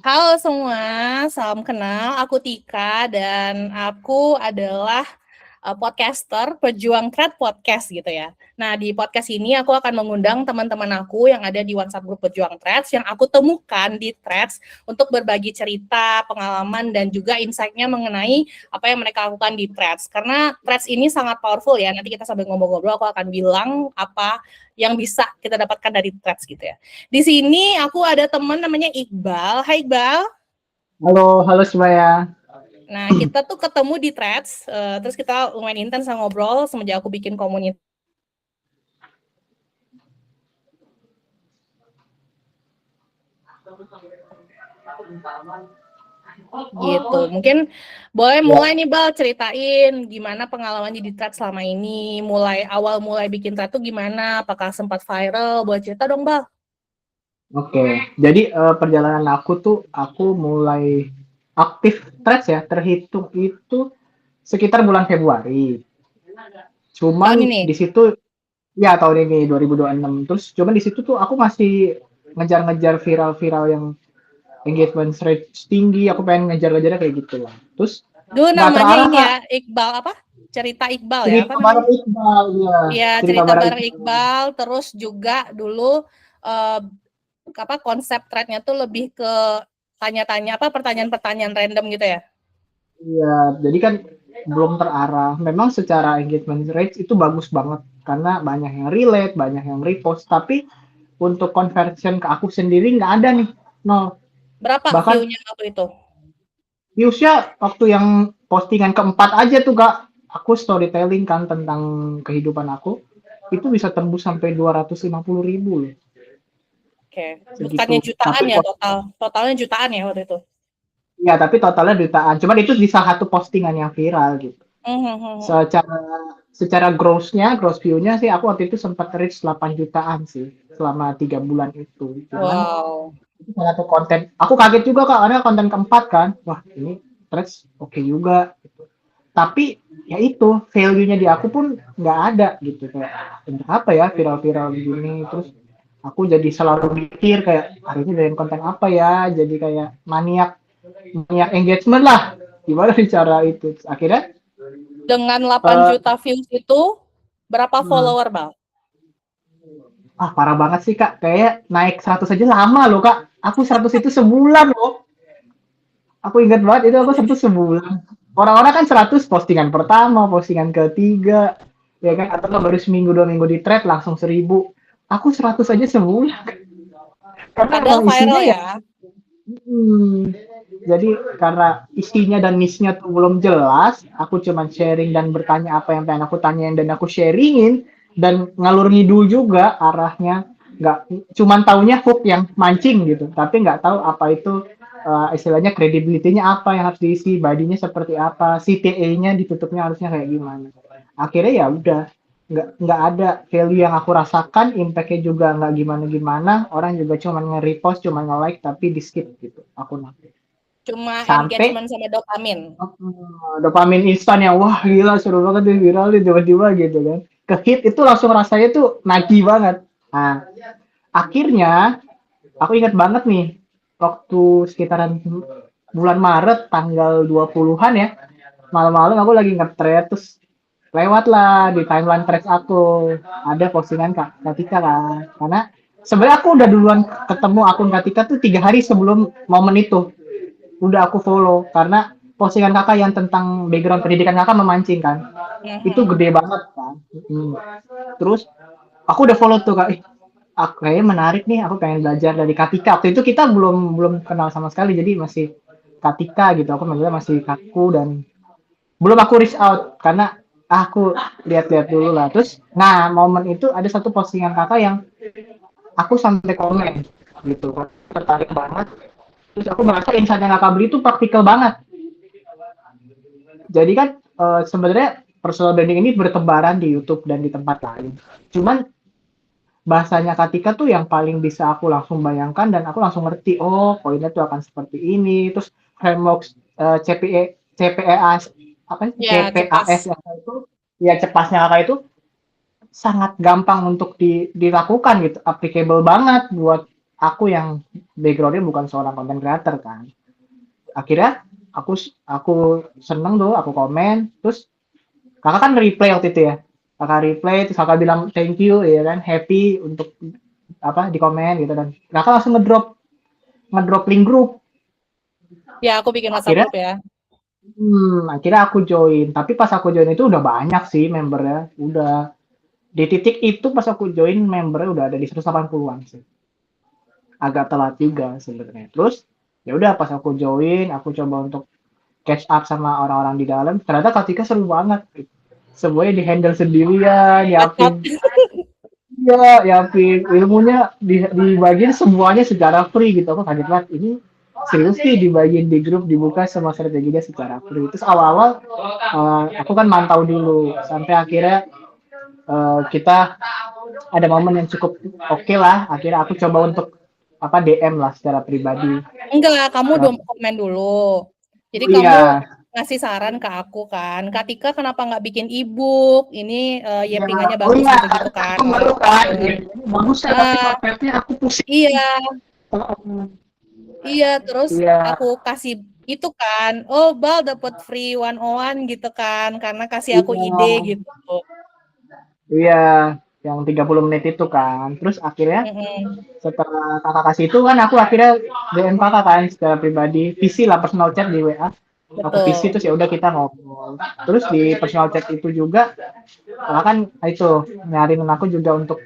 Halo semua, salam kenal. Aku Tika dan aku adalah podcaster pejuang thread podcast gitu ya. Nah, di podcast ini aku akan mengundang teman-teman aku yang ada di WhatsApp grup pejuang threads yang aku temukan di threads untuk berbagi cerita, pengalaman dan juga insight-nya mengenai apa yang mereka lakukan di threads. Karena threads ini sangat powerful ya. Nanti kita sambil ngobrol-ngobrol aku akan bilang apa yang bisa kita dapatkan dari threads gitu ya. Di sini aku ada teman namanya Iqbal. Hai Iqbal. Halo, halo semuanya. Nah, kita tuh ketemu di threads, terus kita lumayan intens ngobrol semenjak aku bikin komunitas gitu. Mungkin boleh Ya, mulai nih Bal, ceritain gimana pengalamannya di threads selama ini, mulai bikin thread tuh gimana, apakah sempat viral, boleh cerita dong Bal. oke. Jadi perjalanan aku mulai aktif Threads ya, terhitung itu sekitar bulan Februari. Tahun Cuman ini? di situ ya tahun ini 2026. Terus cuman di situ tuh aku masih ngejar-ngejar viral-viral yang engagement rate tinggi. Aku pengen ngejar-ngejar kayak gitu lah. Terus Dulu nggak namanya terarah ini kak. ya, Iqbal apa? Cerita Iqbal ya, apa Cerita namanya? bareng Iqbal ya. Iya, Cerita cerita bareng bareng Iqbal. Iqbal, terus juga dulu uh, apa konsep threadnya tuh lebih ke tanya-tanya apa pertanyaan-pertanyaan random gitu ya. Iya, jadi kan belum terarah. Memang secara engagement rate itu bagus banget karena banyak yang relate, banyak yang repost. Tapi untuk conversion ke aku sendiri nggak ada nih, nol. Berapa Bahkan view-nya waktu itu? viewsnya waktu yang postingan keempat aja tuh kak, aku storytelling kan tentang kehidupan aku, itu bisa tembus sampai 250.000 loh, Oke, bukannya segitu. jutaan ya total. Totalnya jutaan ya waktu itu. Ya tapi totalnya jutaan. Cuman itu di salah satu postingan yang viral gitu. Hmm. Secara secara gross view-nya sih aku waktu itu sempat reach 8 jutaan sih selama 3 bulan itu. Cuman Wow. itu salah satu konten. Aku kaget juga kak karena konten keempat kan. Wah ini threads oke juga. Tapi ya itu value-nya di aku pun nggak ada gitu kayak untuk apa ya viral-viral gini terus aku jadi selalu mikir kayak hari ini dari konten apa ya jadi kayak maniak maniak engagement lah gimana sih cara itu. Terus akhirnya Dengan 8 uh, juta views itu berapa follower, Bang? parah banget sih kak kayak naik 100 aja lama loh kak aku 100 itu sebulan loh aku ingat banget itu aku 100 sebulan orang-orang kan 100 postingan pertama postingan ketiga ya kan atau baru seminggu 2 minggu di thread langsung 1000 aku 100 aja sebulan karena Padahal emang isinya viral ya ya. hmm, jadi karena isinya dan niche-nya tuh belum jelas aku cuman sharing dan bertanya apa yang pengen aku tanyain dan aku sharingin dan ngalur ngidul juga arahnya nggak cuman taunya hook yang mancing gitu tapi nggak tahu apa itu istilahnya credibility-nya apa yang harus diisi badinya seperti apa CTA-nya ditutupnya harusnya kayak gimana akhirnya ya udah nggak ada value yang aku rasakan impact-nya juga nggak gimana gimana orang juga cuma nge-repost cuma nge-like tapi di skip gitu aku nanti Cuma sampai engagement sama dopamin. dopamin instan yang wah gila seru banget nih viral nih tiba-tiba gitu kan ke hit itu langsung rasanya tuh nagih banget nah akhirnya aku ingat banget nih waktu sekitaran bulan Maret tanggal 20-an ya malam-malam aku lagi nge-thread terus lewat lah di timeline threads aku ada postingan Kak Katika kan karena sebenarnya aku udah duluan ketemu akun Katika tuh 3 hari sebelum momen itu udah aku follow karena postingan kakak yang tentang background pendidikan kakak memancing kan itu Mhm. gede banget kan. Terus aku udah follow tuh kak aku kayaknya menarik nih aku pengen belajar dari Katika waktu itu kita belum belum kenal sama sekali jadi masih Katika gitu aku manggilnya masih kaku dan belum aku reach out karena aku lihat-lihat dulu lah terus nah momen itu ada satu postingan kakak yang aku sampai komen gitu tertarik banget terus aku merasa insight yang kakak beli itu praktikal banget jadi kan sebenarnya personal branding ini bertebaran di YouTube dan di tempat lain cuman bahasanya Katika tuh yang paling bisa aku langsung bayangkan dan aku langsung ngerti oh poinnya tuh akan seperti ini terus framework CPE CPEAS apa sih Ya, CPAS cepas. itu ya cepasnya kakak itu sangat gampang untuk dilakukan gitu applicable banget buat aku yang backgroundnya bukan seorang content creator kan. Akhirnya aku seneng tuh, aku komen, terus kakak kan reply waktu itu ya. Kakak reply, terus kakak bilang thank you ya kan, happy untuk apa di komen gitu, dan kakak langsung ngedrop link grup. Ya, aku bikin WhatsApp Akhirnya grup ya. akhirnya aku join. Tapi pas aku join itu udah banyak sih membernya. Udah di titik itu pas aku join membernya udah ada di 180-an sih. Agak telat juga sebenarnya. Terus ya udah pas aku join, aku coba untuk catch up sama orang-orang di dalam. Ternyata ketika seru banget. Semuanya di handle sendirian, Bacot. Yapin. Iya, Yapin. Ilmunya dibagiin semuanya secara free gitu. Aku kaget banget. Ini serius sih dibagiin di grup, dibuka semua strateginya secara free. Terus awal-awal aku kan mantau dulu sampai akhirnya kita ada momen yang cukup oke lah. Akhirnya aku coba untuk apa DM lah secara pribadi. Enggak, kamu Uh, komen dulu. Jadi kamu iya, ngasih saran ke aku kan, Kak Tika kenapa nggak bikin ebook? Ini iya. YP-nya Oh bagus iya, gitu-gitu kan. itu baru kan. Ini bagus ya, tapi Ah, marketnya aku pusing. iya, iya. Terus Iya, aku kasih itu kan, oh Bal dapat free 101 gitu kan, karena kasih aku ide iya, gitu. iya. Yang 30 menit itu kan. Terus akhirnya Mm-mm, setelah kakak kasih itu kan aku akhirnya DM kakak kan secara pribadi, PC lah, personal chat di WA. Aku PC betul. terus ya udah kita ngobrol. Terus di personal chat itu juga kakak kan itu nyariin aku juga untuk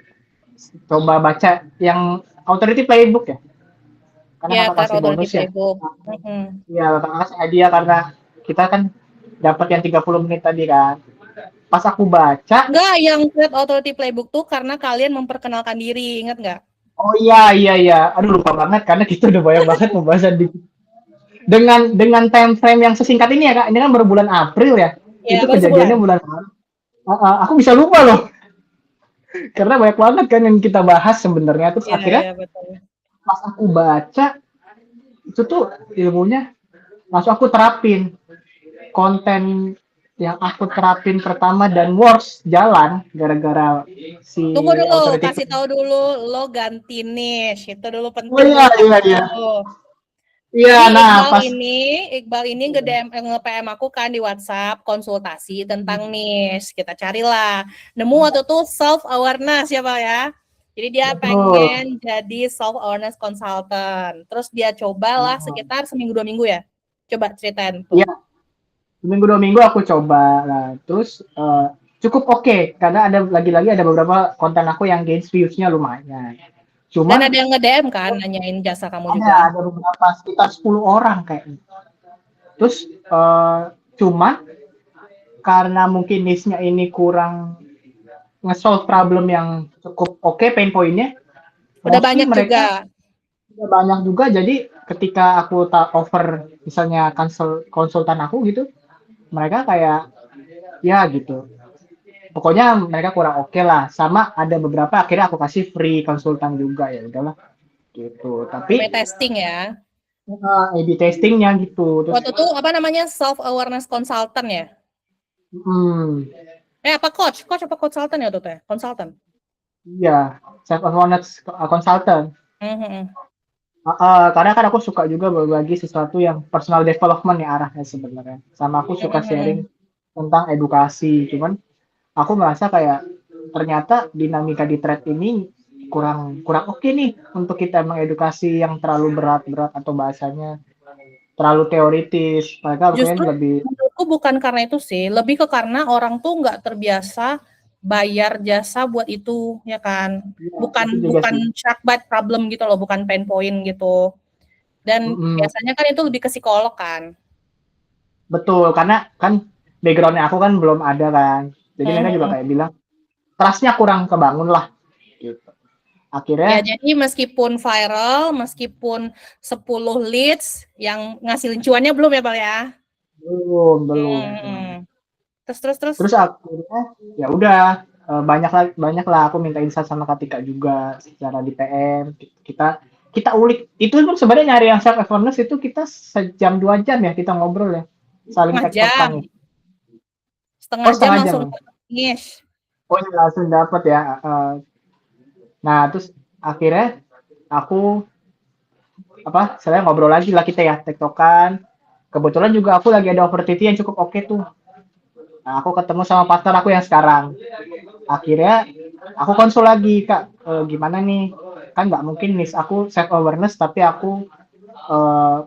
coba baca yang Authority Playbook ya. Karena Ya, kakak Tar kasih Authority bonus ya. Playbook. Mm-mm. Iya, kakak kasih hadiah karena kita kan dapat yang 30 menit tadi kan. Pas aku baca, Enggak, yang Tar Authority Playbook tuh karena kalian memperkenalkan diri, ingat nggak? oh iya iya iya, aduh lupa banget karena kita udah banyak banget pembahasan di dengan time frame yang sesingkat ini ya kak. Ini kan baru bulan April ya. Ya, Itu baru kejadiannya sebulan. bulan Maret. Aku bisa lupa loh karena banyak banget kan yang kita bahas sebenarnya. Terus Iya, akhirnya iya, betul. pas aku baca itu tuh ilmunya langsung aku terapin konten yang aku terapin pertama dan works jalan gara-gara si Tunggu dulu, authority. kasih tahu dulu lo ganti niche. Itu dulu Oh penting iya dulu iya kasih iya tahu. iya, Jadi nah Iqbal pas ini, Iqbal ini nge-DM, nge-PM aku kan di WhatsApp konsultasi tentang niche. Kita carilah. Nemu waktu itu self awareness ya, Pak ya. Jadi dia pengen betul. jadi self awareness consultant. Terus dia cobalah sekitar seminggu 2 minggu ya. Coba ceritain tuh. Iya, seminggu 2 minggu aku coba lah. Terus cukup oke karena ada lagi-lagi ada beberapa konten aku yang gains views-nya lumayan. Dan Cuman ada yang nge-DM kan nanyain jasa kamu ada juga. ada beberapa sekitar 10 orang kayaknya. Terus cuman karena mungkin niche-nya ini kurang nge-solve problem yang cukup oke pain point-nya, Udah mostly banyak mereka juga. udah banyak juga. Jadi ketika aku offer misalnya konsultan aku gitu, mereka kayak ya gitu. Pokoknya mereka kurang oke lah. Sama ada beberapa akhirnya aku kasih free konsultan juga ya udahlah gitu. By Tapi testing ya. A/B testingnya gitu. Terus Waktu itu apa namanya self awareness consultant ya? hmm, Apa coach? Coach apa consultant ya tuh teh? Consultant. iya self awareness consultant. Mhm. Karena kan aku suka juga berbagi sesuatu yang personal development ya arahnya sebenarnya. Sama aku suka sharing Mhm. tentang edukasi. Cuman aku merasa kayak ternyata dinamika di thread ini kurang kurang oke nih untuk kita mengedukasi yang terlalu berat-berat atau bahasanya terlalu teoritis. Mereka mungkin Justru lebih menurutku bukan karena itu sih, lebih ke karena orang tuh nggak terbiasa bayar jasa buat itu, ya kan? ya, itu Bukan juga bukan sih. shark bite problem gitu loh, bukan pain point gitu. Dan Mm-mm. biasanya kan itu lebih ke psikolog kan. Betul, karena kan backgroundnya aku kan belum ada kan. Jadi mereka juga Mhm. kayak bilang trustnya kurang kebangun lah gitu. Ya, Akhirnya jadi meskipun viral, meskipun 10 leads yang ngasilin cuannya belum ya, Bang ya? belum belum. Hmm. Terus. Terus akhirnya ya udah banyak lah aku minta insight sama Katika juga secara di PM kita kita ulik itu pun sebenarnya nyari yang self awareness itu kita sejam 2 jam ya kita ngobrol ya saling Setengah tektokan jam. ya. Setengah Oh jam setengah jam langsung ya. niche. Oh ya langsung dapat ya. Nah terus akhirnya aku saya ngobrol lagi lah kita ya, tektokan. Kebetulan juga aku lagi ada opportunity yang cukup oke tuh. Nah, aku ketemu sama partner aku yang sekarang. Akhirnya aku konsul lagi, Kak, gimana nih? Kan nggak mungkin nih aku self awareness tapi aku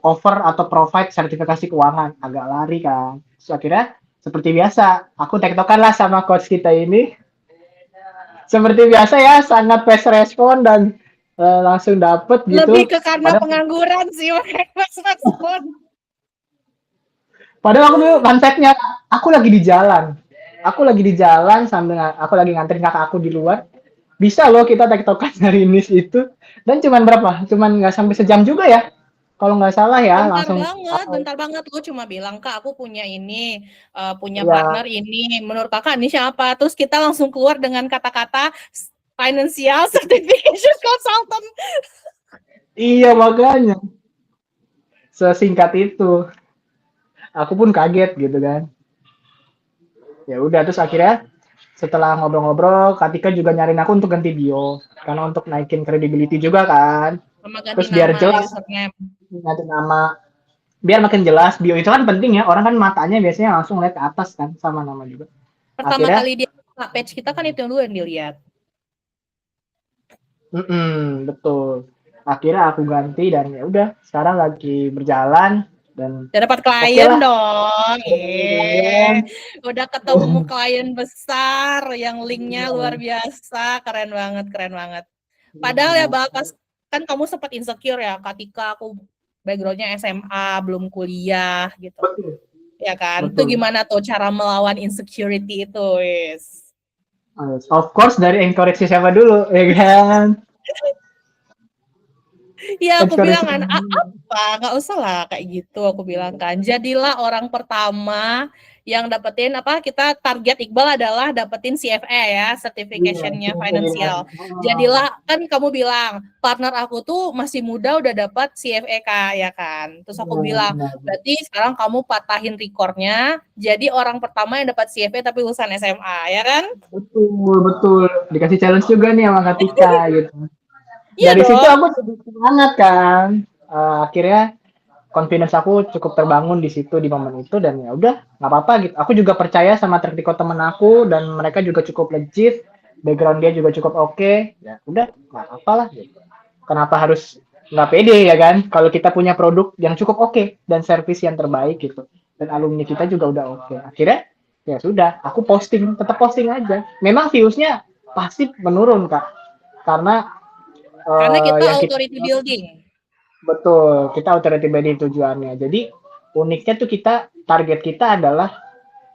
cover atau provide sertifikasi keuangan. Agak lari kan. Terus akhirnya seperti biasa, aku tektokan lah sama coach kita ini. Seperti biasa ya, sangat fast respon dan langsung dapet Lebih gitu. ke karena Padahal pengangguran sih, makanya pas respon. Padahal aku dulu fun fact-nya, aku lagi di jalan. Aku lagi di jalan sambil aku lagi nganterin kakak aku di luar. Bisa loh kita tektokan dari NIS itu. Dan cuman berapa? Cuman nggak sampai sejam juga ya. Kalau nggak salah ya, langsung. Bentar banget. Lu cuma bilang, Kak, aku punya ini, punya Ya, partner ini. Menurut Kakak ini siapa? Terus kita langsung keluar dengan kata-kata financial certification consultant. iya makanya. Sesingkat itu. Aku pun kaget gitu kan. Ya udah terus akhirnya setelah ngobrol-ngobrol, Katika juga nyariin aku untuk ganti bio. Karena untuk naikin credibility juga kan. Sama ganti Terus biar nama jelas username. ganti nama, biar makin jelas. Bio itu kan penting ya, orang kan matanya biasanya langsung lihat ke atas kan sama nama juga. Pertama Akhirnya kali dia buka page kita kan itu yang dulu yang dilihat. betul, akhirnya aku ganti dan ya udah sekarang lagi berjalan dan Udah dapat oke klien lah. dong. Lumayan. Udah ketemu klien besar yang linknya luar Iya, biasa. Keren banget, keren banget. Padahal ya Bapak, kan kamu sempat insecure ya ketika aku backgroundnya SMA, belum kuliah gitu. betul, Ya kan? Itu betul. gimana tuh cara melawan insecurity itu, wis? Of course dari encourage siapa dulu ya kan. Iya, aku bilang Encourage kan, apa? Nggak usah lah kayak gitu, aku bilang kan. Jadilah orang pertama yang dapetin apa? Kita target Iqbal adalah dapetin CFA ya, iya, certification-nya financial. Jadilah kan kamu bilang partner aku tuh masih muda udah dapat CFA Kak, ya kan. Terus aku bilang, benar. berarti sekarang kamu patahin rekornya, jadi orang pertama yang dapat CFA tapi lulusan SMA, ya kan? Betul, betul. Dikasih challenge juga nih sama Katika gitu. Iya Dari situ dong. aku jadi semangat kan. Akhirnya confidence aku cukup terbangun di situ di momen itu dan ya udah nggak apa-apa gitu. Aku juga percaya sama track record temen aku dan mereka juga cukup legit, background dia juga cukup oke. Ya udah nggak apa-apa lah gitu. Kenapa harus nggak pede ya kan? Kalau kita punya produk yang cukup oke dan service yang terbaik gitu dan alumni kita juga udah oke. Akhirnya ya sudah, aku posting, tetap posting aja. Memang viewsnya pasti menurun kak, karena Karena kita yang kita authority building. betul, kita authority body tujuannya. Jadi uniknya tuh kita target kita adalah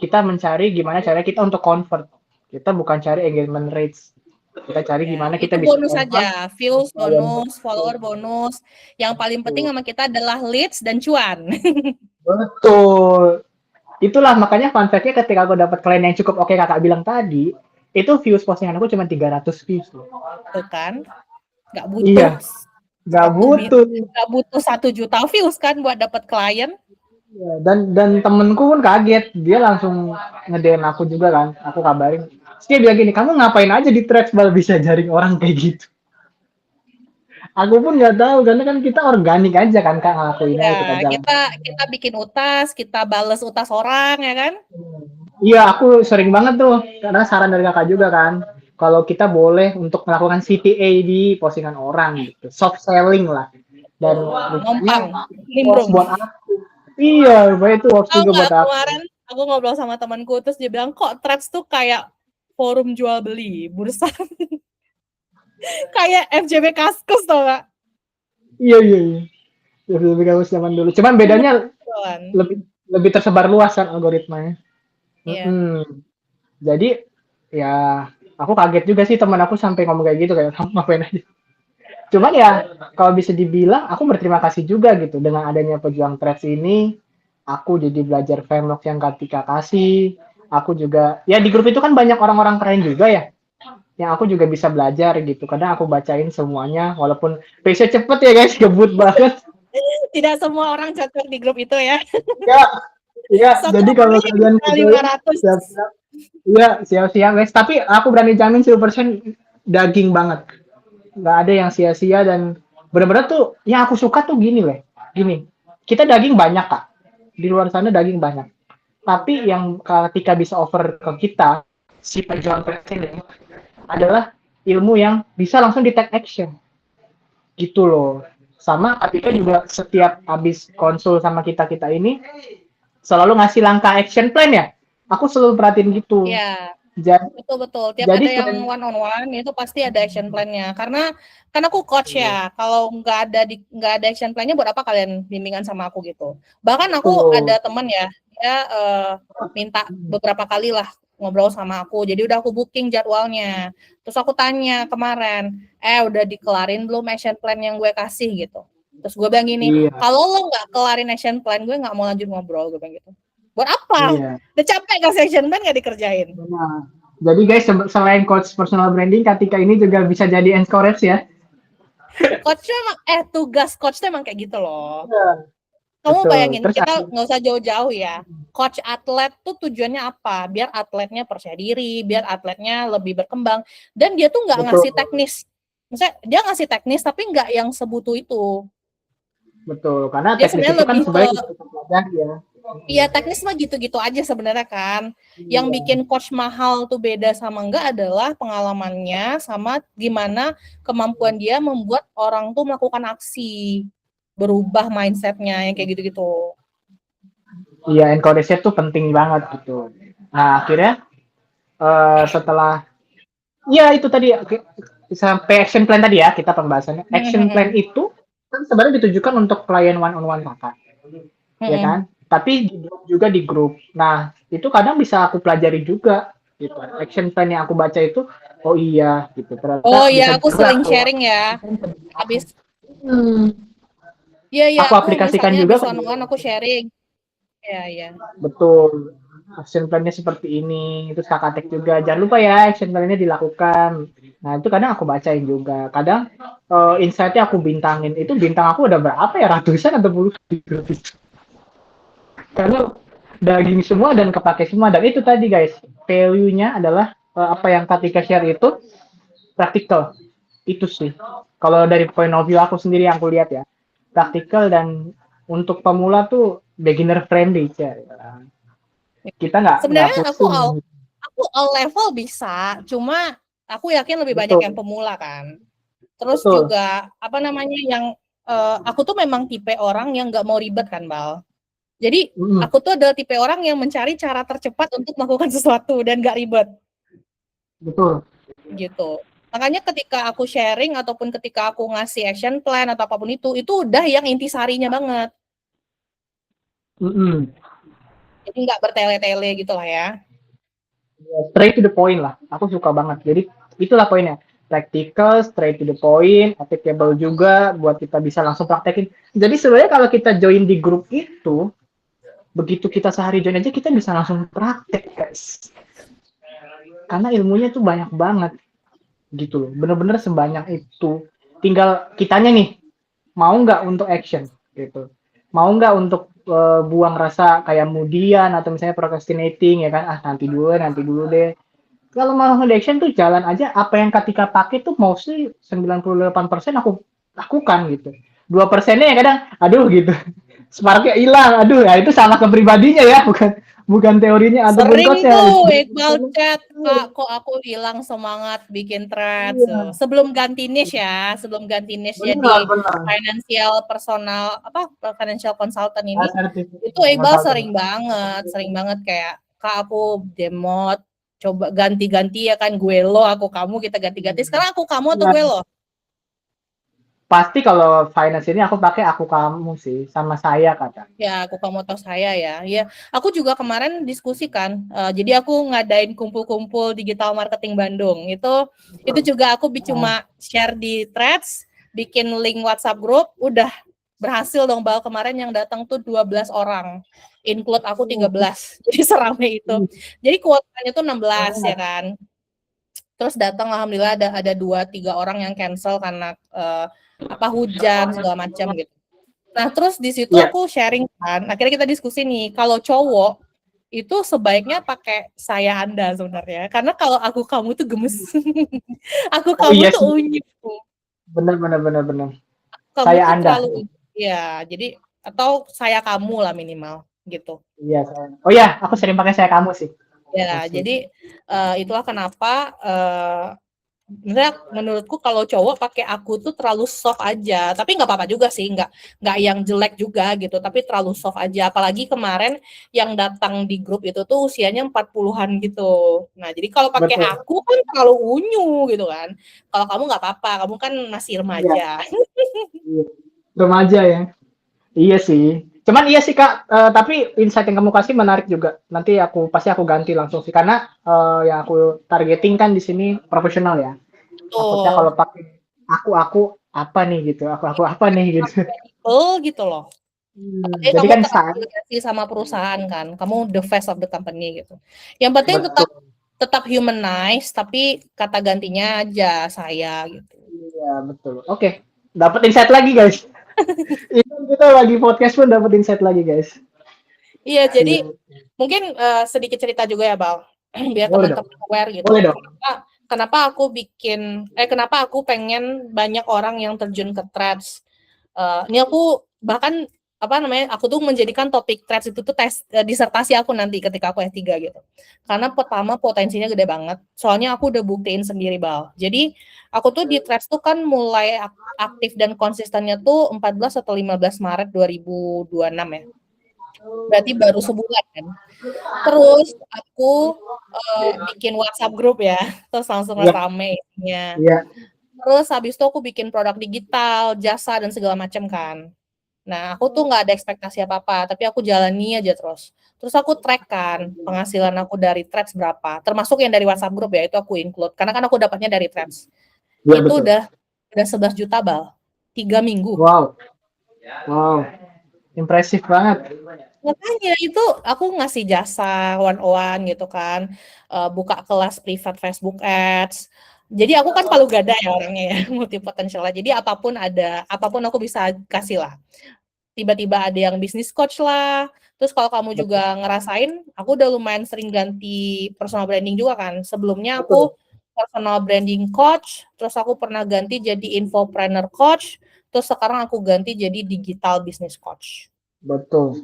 kita mencari gimana cara kita untuk convert. Kita bukan cari engagement rates. Kita cari Ya, gimana itu kita bisa bonus convert saja, views klien. bonus, follower bonus. Yang paling penting Betul. sama kita adalah leads dan cuan. Betul. Itulah makanya fun fact-nya ketika aku dapat klien yang cukup oke kakak bilang tadi, itu views postingan aku cuma 300 views. Tuh kan, nggak Iya, butuh nggak butuh. nggak butuh 1 juta views kan buat dapat klien. Ya, dan temenku pun kaget, dia langsung nge-DM aku juga kan, aku kabarin. Terus dia bilang gini, kamu ngapain aja di threads malah bisa jaring orang kayak gitu. Aku pun nggak tahu karena kan kita organik aja kan kak ngelakuinnya kita Ya, jalan. kita bikin utas, kita bales utas orang ya kan. Iya, aku sering banget tuh karena saran dari kakak juga kan. Kalau kita boleh untuk melakukan CTA di postingan orang gitu, soft selling lah. Dan rupanya Ngompang, works nimbrung. buat aku. Iya, rupanya itu works Tahu juga nggak buat aku. kemarin aku ngobrol sama temanku terus dia bilang kok threads tuh kayak forum jual beli bursa. Kayak FJB Kaskus tau gak? Iya, iya, iya. Lebih bagus zaman dulu. Cuman bedanya lebih lebih tersebar luas kan algoritmanya. Iya. Jadi ya aku kaget juga sih teman aku sampai ngomong kayak gitu kayak kamu ngapain aja. Cuman ya kalau bisa dibilang aku berterima kasih juga gitu dengan adanya pejuang threads ini. Aku jadi belajar framework yang Katika kasih. Aku juga ya di grup itu kan banyak orang-orang keren juga ya. Yang aku juga bisa belajar gitu. Kadang aku bacain semuanya walaupun pace cepet ya guys, gebut banget. Tidak semua orang cocok di grup itu ya. Ya, ya. Satu Jadi kalau orang kalian bisa join 500. siap-siap. Iya, siap-siap guys. Tapi aku berani jamin 1000% daging banget. Nggak ada yang sia-sia dan Bener-bener tuh yang aku suka tuh gini loh. Gini, kita daging banyak Kak. Di luar sana daging banyak. Tapi yang ketika bisa over ke kita, si pejuang presiden adalah ilmu yang bisa langsung di take action. Gitu loh. Sama ketika juga setiap habis konsul sama kita-kita ini, selalu ngasih langkah action plan ya. Aku selalu perhatiin gitu. Ya, Jadi, betul. Tiap jadi ada yang plan, one on one itu pasti ada action plan-nya. Karena kan aku coach ya. Kalau nggak ada action plan-nya, buat apa kalian bimbingan sama aku gitu. Bahkan aku betul. ada teman ya, dia minta beberapa kali lah ngobrol sama aku. Jadi udah aku booking jadwalnya. Terus aku tanya kemarin, udah dikelarin belum action plan yang gue kasih gitu. Terus gue bilang gini, Iya, kalau lo nggak kelarin action plan, gue nggak mau lanjut ngobrol. Gue bilang gitu. Buat apa? iya. Udah capek kasih action plan nggak dikerjain. Benar. Jadi guys, selain coach personal branding, ketika ini juga bisa jadi encourage ya. Coachnya emang, tugas coachnya emang kayak gitu loh. Iya. Kamu Betul. bayangin, Terus kita nggak usah jauh-jauh ya. Coach atlet tuh tujuannya apa? Biar atletnya percaya diri, biar atletnya lebih berkembang. Dan dia tuh nggak betul, ngasih teknis. Misalnya dia ngasih teknis, tapi nggak yang sebutu itu. betul. Karena Dia teknis sebenarnya itu kan lebih ke, sebenarnya kita pelajari ya. iya teknis mah gitu-gitu aja sebenarnya kan. Yang Iya, bikin coach mahal tuh beda sama enggak adalah pengalamannya sama gimana kemampuan dia membuat orang tuh melakukan aksi, berubah mindsetnya yang kayak gitu-gitu. iya encourage tuh penting banget gitu. Nah akhirnya setelah, ya itu tadi sampai action plan tadi ya kita pembahasannya. Action plan itu kan sebenarnya ditujukan untuk klien one on one kakak, ya kan? Tapi juga di grup. Nah itu kadang bisa aku pelajari juga gitu. Action plan yang aku baca itu, oh iya gitu. Oh Ternyata ya, bisa aku juga sering aku sharing ya. Habis, hmm, ya aku aku aplikasikan misalnya juga habis ke one on one diri. aku sharing. Ya. Betul. Action plan-nya seperti ini. Terus kakak tek juga. Jangan lupa ya action plan-nya dilakukan. Nah itu kadang aku bacain juga. Kadang insight-nya aku bintangin. Itu bintang aku udah berapa ya? Ratusan atau puluhan di grup itu. Karena daging semua dan kepake semua. Dan itu tadi guys. Value-nya adalah apa yang ketika share itu praktikal. Itu sih. Kalau dari point of view aku sendiri yang aku lihat ya. Praktikal dan untuk pemula tuh beginner friendly. Ya. Kita nggak Sebenarnya pusing. aku all level bisa, cuma aku yakin lebih banyak yang Betul, pemula kan. Terus betul. juga apa namanya yang aku tuh memang tipe orang yang nggak mau ribet kan, Bal. Jadi Mm, aku tuh adalah tipe orang yang mencari cara tercepat untuk melakukan sesuatu dan nggak ribet betul. gitu. Makanya ketika aku sharing ataupun ketika aku ngasih action plan atau apapun itu udah yang intisarinya banget. Mm-mm. Jadi nggak bertele-tele gitu lah ya. Straight to the point lah. Aku suka banget. Jadi itulah poinnya. Practical, straight to the point, applicable juga buat kita bisa langsung praktekin. Jadi sebenarnya kalau kita join di grup itu, begitu kita sehari join aja kita bisa langsung praktek, guys. Karena ilmunya tuh banyak banget gitu loh. Bener-bener sebanyak itu. Tinggal kitanya nih, mau nggak untuk action gitu. Mau nggak untuk buang rasa kayak kemudian atau misalnya procrastinating ya kan, nanti dulu deh. Kalau mau action tuh jalan aja, apa yang ketika pakai tuh mostly 98% aku lakukan gitu. 2%-nya ya kadang aduh gitu. Sparknya hilang, aduh ya itu salah kepribadinya ya, bukan teorinya ataupun Sering coachnya tuh gitu. Iqbal chat, Kak, kok aku hilang semangat bikin threads. Iya, Sebelum ganti niche ya, sebelum ganti niche jadi benar benar. financial consultant ini, Asertif itu Iqbal sering banget kayak, Kak aku demot, coba ganti-ganti ya kan, gue lo, aku kamu, kita ganti-ganti. Sekarang aku kamu atau gue Iya. lo? Pasti kalau finance ini aku pakai aku kamu sih sama saya kata. Ya, aku kamu atau saya ya. Ya, aku juga kemarin diskusi kan. Jadi aku ngadain kumpul-kumpul digital marketing Bandung. Itu juga aku cuma share di threads, bikin link WhatsApp group, udah berhasil dong Bal. Kemarin yang datang tuh 12 orang. Include aku 13. Jadi seramai itu. Jadi kuotanya tuh 16 ya kan. Terus datang alhamdulillah ada 2-3 orang yang cancel karena hujan segala macam gitu. Nah, terus di situ Iya. aku sharing kan, akhirnya kita diskusi nih, kalau cowok itu sebaiknya pakai saya Anda sebenarnya. Karena kalau aku kamu tuh gemes. Aku Oh kamu iya tuh sih. unyu. Benar benar benar benar. kamu Saya tuh Anda. terlalu ya, jadi atau saya kamu lah minimal gitu. Iya, saya. Oh ya, aku sering pakai saya kamu sih. Ya, Asli. jadi itulah kenapa menurutku kalau cowok pakai aku tuh terlalu soft aja. Tapi nggak apa-apa juga sih, nggak yang jelek juga gitu. Tapi terlalu soft aja. Apalagi kemarin yang datang di grup itu tuh usianya 40-an gitu. Nah, jadi kalau pakai Betul. aku kan terlalu unyu gitu kan. Kalau kamu nggak apa-apa, kamu kan masih Iya, remaja. iya. Remaja ya. Iya sih. Cuman iya sih Kak, tapi insight yang kamu kasih menarik juga. Nanti pasti aku ganti langsung sih karena yang aku targeting kan di sini profesional ya. Takutnya Tuh, kalau pakai aku apa nih gitu, aku apa nih gitu. gitu loh. Apalagi Jadi kamu kan terafiliasi sama perusahaan kan, kamu the face of the company gitu. Yang penting tetap betul. tetap humanize, tapi kata gantinya aja saya gitu. Iya betul. Oke, dapat insight lagi guys. Ini kita lagi podcast pun dapat insight lagi guys. Iya, jadi Iya, mungkin sedikit cerita juga ya, Bal, biar boleh dong. teman-teman aware gitu. Boleh dong. Kenapa aku kenapa aku pengen banyak orang yang terjun ke Threads. Ini aku bahkan apa namanya, aku tuh menjadikan topik Threads itu tuh disertasi aku nanti ketika aku S3 gitu. Karena pertama potensinya gede banget. Soalnya aku udah buktiin sendiri, Bal. Jadi aku tuh di Threads tuh kan mulai aktif dan konsistennya tuh 14 atau 15 Maret 2026 ya. Berarti baru sebulan kan. Terus aku bikin WhatsApp grup ya, terus langsung Iya, rame isinya. iya. Terus habis itu aku bikin produk digital, jasa dan segala macam kan. Nah, aku tuh nggak ada ekspektasi apa-apa, tapi aku jalani aja terus. Terus aku track kan penghasilan aku dari Threads berapa, termasuk yang dari WhatsApp grup ya, itu aku include. Karena kan aku dapatnya dari Threads. Iya Itu betul. udah 11 juta, Bal. 3 minggu. Wow. Wow. Impresif banget. Makanya itu aku ngasih jasa one-on-one gitu kan, buka kelas privat Facebook Ads. Jadi aku kan palu gada ya orangnya ya, multi potential lah. Jadi apapun aku bisa kasih lah. Tiba-tiba ada yang bisnis coach lah. Terus kalau kamu Betul. juga ngerasain, aku udah lumayan sering ganti personal branding juga kan. Sebelumnya Betul. aku personal branding coach, terus aku pernah ganti jadi infopreneur coach, terus sekarang aku ganti jadi digital business coach. Betul.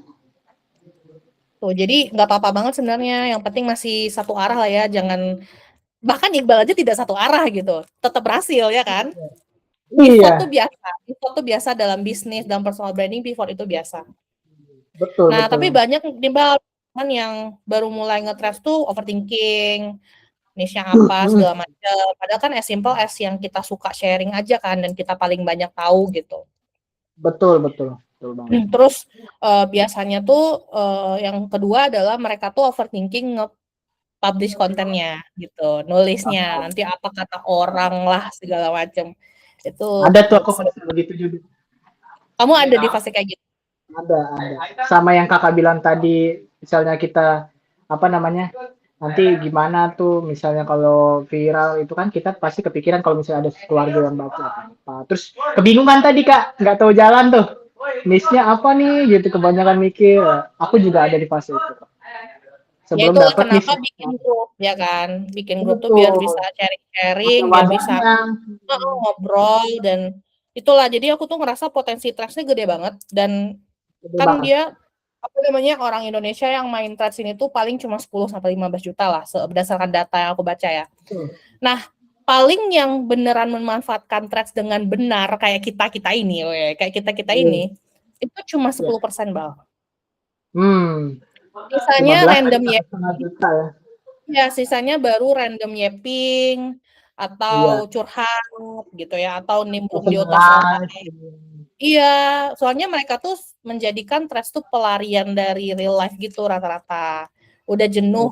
Tuh, jadi nggak apa-apa banget sebenarnya. Yang penting masih satu arah lah ya. Jangan bahkan Iqbal aja tidak satu arah gitu. Tetap berhasil ya kan? Pivot tuh Iya, biasa. Pivot tuh biasa dalam bisnis, dalam personal branding, pivot itu biasa. betul Nah, betul. tapi banyak Iqbal yang baru mulai nge-trash tuh overthinking, niche-nya apa, segala macam. Padahal kan as simple as yang kita suka sharing aja kan, dan kita paling banyak tahu gitu. Betul betul. Betul banget. Terus biasanya tuh yang kedua adalah mereka tuh overthinking publish kontennya gitu, nulisnya nanti apa kata orang lah segala macam itu. Ada tuh aku pada begitu juga. Kamu ada di fase kayak gitu? Ada. Sama yang kakak bilang tadi, misalnya kita apa namanya, nanti gimana tuh, misalnya kalau viral itu kan kita pasti kepikiran kalau misalnya ada keluarga yang baca apa. Terus kebingungan tadi kak, nggak tahu jalan tuh. Niche-nya apa nih gitu, kebanyakan mikir. Aku juga ada di fase itu. Ya Sebelum itulah dapat kenapa niche. bikin grup ya kan, bikin grup tuh biar bisa Betul. sharing-sharing, Ada biar bisa wadahnya. ngobrol dan itulah. Jadi aku tuh ngerasa potensi Threads-nya gede banget dan Gede kan banget. dia apa namanya orang Indonesia yang main Threads ini tuh paling cuma 10 sampai 15 juta lah berdasarkan data yang aku baca ya. Betul. Nah, paling yang beneran memanfaatkan Threads dengan benar kayak kita-kita ini, kayak kita-kita Iya. ini itu cuma Iya. 10%, Bal. Hmm. Sisanya 15 dari random ya. 1,5 juta ya. Ya, sisanya baru random yapping atau Iya. curhat gitu ya, atau nimbrung di Open atas orang. live. Iya, soalnya mereka tuh menjadikan Threads tuh pelarian dari real life gitu rata-rata. Udah jenuh,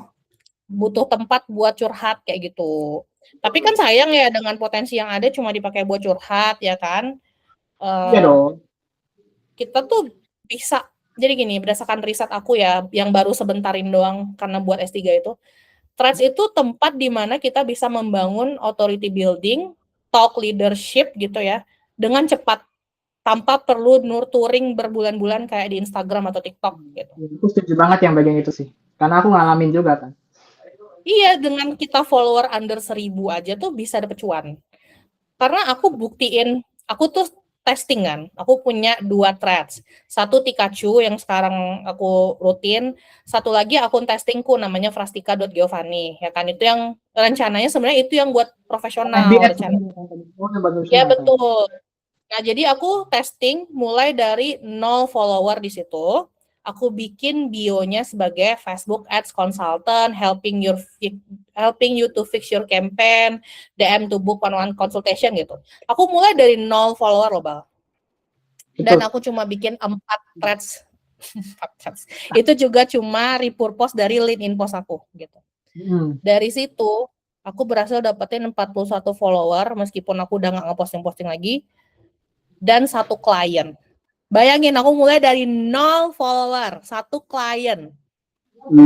butuh tempat buat curhat kayak gitu. Tapi kan sayang ya dengan potensi yang ada cuma dipakai buat curhat ya kan. Iya Eh, dong. kita tuh bisa, jadi gini, berdasarkan riset aku ya, yang baru sebentarin doang karena buat S3 itu, Threads itu tempat di mana kita bisa membangun authority building, talk leadership gitu ya, dengan cepat tanpa perlu nurturing berbulan-bulan kayak di Instagram atau TikTok gitu. Aku setuju banget yang bagian itu sih. Karena aku ngalamin juga kan. Iya, dengan kita follower under 1.000 aja tuh bisa dapet cuan. Karena aku buktiin, aku tuh testing kan. Aku punya 2 threads. Satu Pikachu yang sekarang aku rutin, satu lagi akun testingku namanya frastika.giovanni, ya kan. Itu yang rencananya sebenarnya itu yang buat profesional MBS rencana. bagus Ya banget. betul. Nah, jadi aku testing mulai dari 0 follower di situ. Aku bikin bionya sebagai Facebook Ads Consultant, helping you to fix your campaign, DM to book one-on-one consultation gitu. Aku mulai dari 0 follower loh, Bal. Dan Betul. aku cuma bikin 4 threads. 4 threads. Itu juga cuma repurpose dari LinkedIn post aku gitu. Dari situ aku berhasil dapetin 41 follower meskipun aku udah nggak ngeposting-posting lagi, dan 1 klien. Bayangin aku mulai dari 0 follower, 1 klien.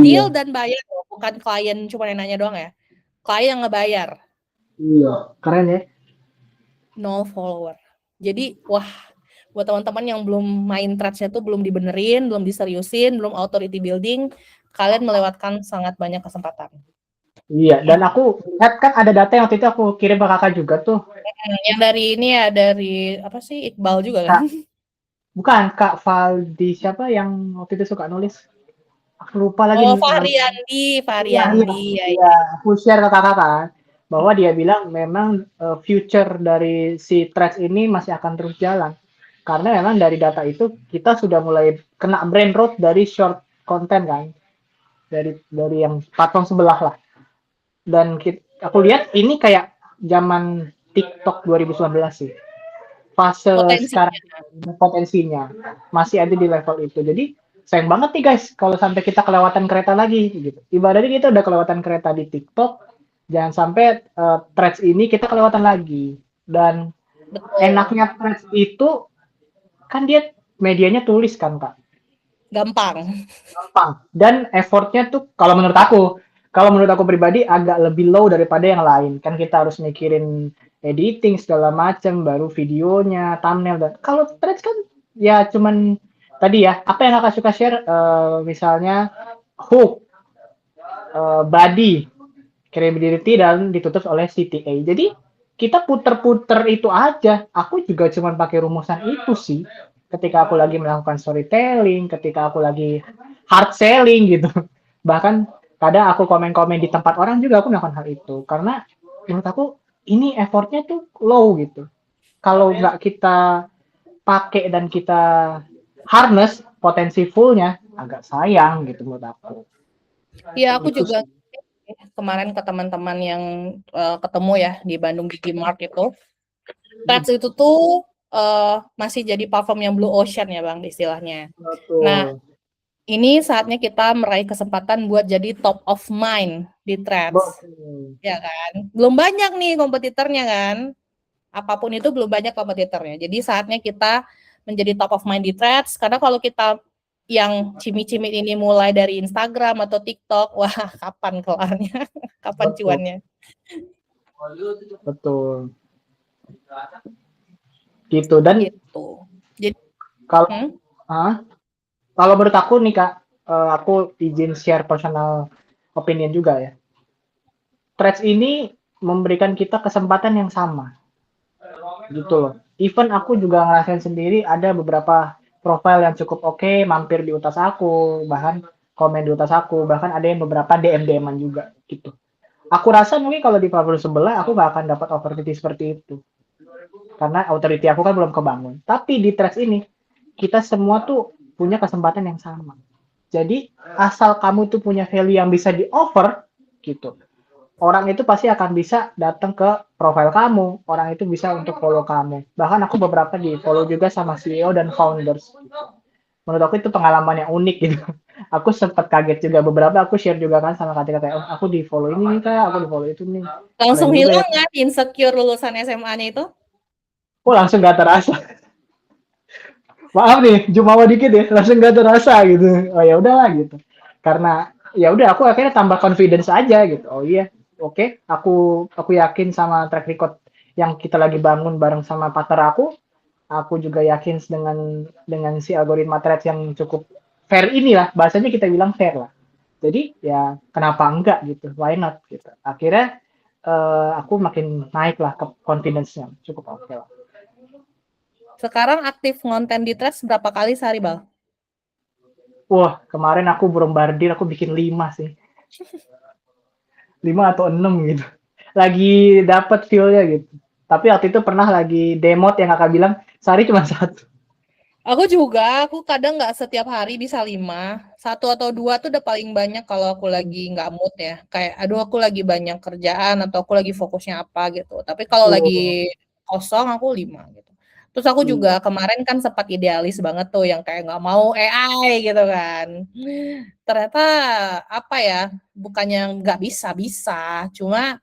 Deal dan bayar, bukan klien cuma nanya doang ya. Klien yang ngebayar. Iya, keren ya. 0 follower. Jadi, wah, buat teman-teman yang belum main threads-nya tuh belum dibenerin, belum diseriusin, belum authority building, kalian melewatkan sangat banyak kesempatan. Iya, dan aku lihat kan ada data yang waktu itu aku kirim ke kakak juga tuh. Yang dari ini ya, dari apa sih, Iqbal juga kan? Bukan, Kak Valdi siapa yang waktu itu suka nulis? Aku lupa lagi. Oh, Fahriandi ya. Iya, aku share ke kakak kan bahwa dia bilang memang future dari si threads ini masih akan terus jalan. Karena memang dari data itu kita sudah mulai kena brain rot dari short content kan. Dari yang platform sebelah lah. Dan aku lihat ini kayak zaman TikTok 2019 sih. Fase sekarang potensinya masih ada di level itu. Jadi sayang banget nih guys kalau sampai kita kelewatan kereta lagi gitu. Ibaratnya kita udah kelewatan kereta di TikTok, jangan sampai threads ini kita kelewatan lagi. Dan enaknya threads itu kan dia medianya tulis kan Kak. Gampang. Dan effortnya tuh kalau menurut aku pribadi agak lebih low daripada yang lain. Kan kita harus mikirin editing segala macam, baru videonya, thumbnail dan kalau threads kan ya cuman tadi ya, apa yang kakak suka share misalnya hook, body, credibility dan ditutup oleh CTA. Jadi kita puter-puter itu aja. Aku juga cuma pakai rumusan itu sih. Ketika aku lagi melakukan storytelling, ketika aku lagi hard selling gitu. Bahkan kadang aku komen-komen di tempat orang juga aku melakukan hal itu. Karena menurut aku ini effortnya tuh low gitu. Kalau nggak kita pakai dan kita harness potensi fullnya, agak sayang gitu menurut aku. Iya, aku Itu juga sih. kemarin ke teman-teman yang ketemu ya di Bandung Digimart itu. Threads itu tuh masih jadi platform yang blue ocean ya Bang istilahnya. Nah, Betul. ini saatnya kita meraih kesempatan buat jadi top of mind di Threads. Betul. Ya kan? Belum banyak nih kompetitornya kan? Apapun itu belum banyak kompetitornya. Jadi saatnya kita menjadi top of mind di Threads, karena kalau kita yang cimit-cimit ini mulai dari Instagram atau TikTok, wah kapan kelarnya? Kapan Betul. cuannya? Betul. Gitu dan Gitu. Jadi kalau kalau menurut aku nih Kak, aku izin share personal opinion juga ya. Threads ini memberikan kita kesempatan yang sama. Gitu loh. Even aku juga ngerasain sendiri ada beberapa profile yang cukup oke, mampir di utas aku, bahkan komen di utas aku, bahkan ada yang beberapa DM-DM-an juga gitu. Aku rasa mungkin kalau di platform sebelah aku gak akan dapat opportunity seperti itu. Karena authority aku kan belum kebangun. Tapi di Threads ini, kita semua tuh punya kesempatan yang sama. Jadi, asal kamu tuh punya value yang bisa di-offer, gitu. Orang itu pasti akan bisa datang ke profile kamu. Orang itu bisa untuk follow kamu. Bahkan aku beberapa di-follow juga sama CEO dan founders. Gitu. Menurut aku itu pengalaman yang unik gitu. Aku sempat kaget juga. Beberapa aku share juga kan sama kata-kata, oh aku di-follow ini nih Kak, aku di-follow itu nih. langsung Keren juga ya. hilang kan insecure lulusan SMA-nya itu? Oh langsung gak terasa. Maaf nih, jumawa dikit ya, langsung gak terasa gitu. Oh ya udahlah gitu. Karena ya udah aku akhirnya tambah confidence aja gitu. Oh iya, oke, aku yakin sama track record yang kita lagi bangun bareng sama partner aku. Aku juga yakin dengan si algoritma threads yang cukup fair inilah, bahasanya kita bilang fair lah. Jadi ya kenapa enggak gitu, why not gitu. Akhirnya aku makin naik lah ke confidence-nya, cukup oke lah. Sekarang aktif ngonten di Threads berapa kali sehari, Bal? Wah, kemarin aku bombardir, aku bikin 5 sih. 5 atau 6 gitu. Lagi dapat feel-nya gitu. Tapi waktu itu pernah lagi demot yang kakak bilang, sehari cuma 1. Aku juga, aku kadang nggak setiap hari bisa 5. 1 atau 2 tuh udah paling banyak kalau aku lagi nggak mood ya. Kayak, aduh aku lagi banyak kerjaan atau aku lagi fokusnya apa gitu. Tapi kalau Oh, lagi kosong aku 5 gitu. Terus aku juga kemarin kan sempat idealis banget tuh yang kayak nggak mau AI gitu kan. Ternyata apa ya, bukannya nggak bisa, cuma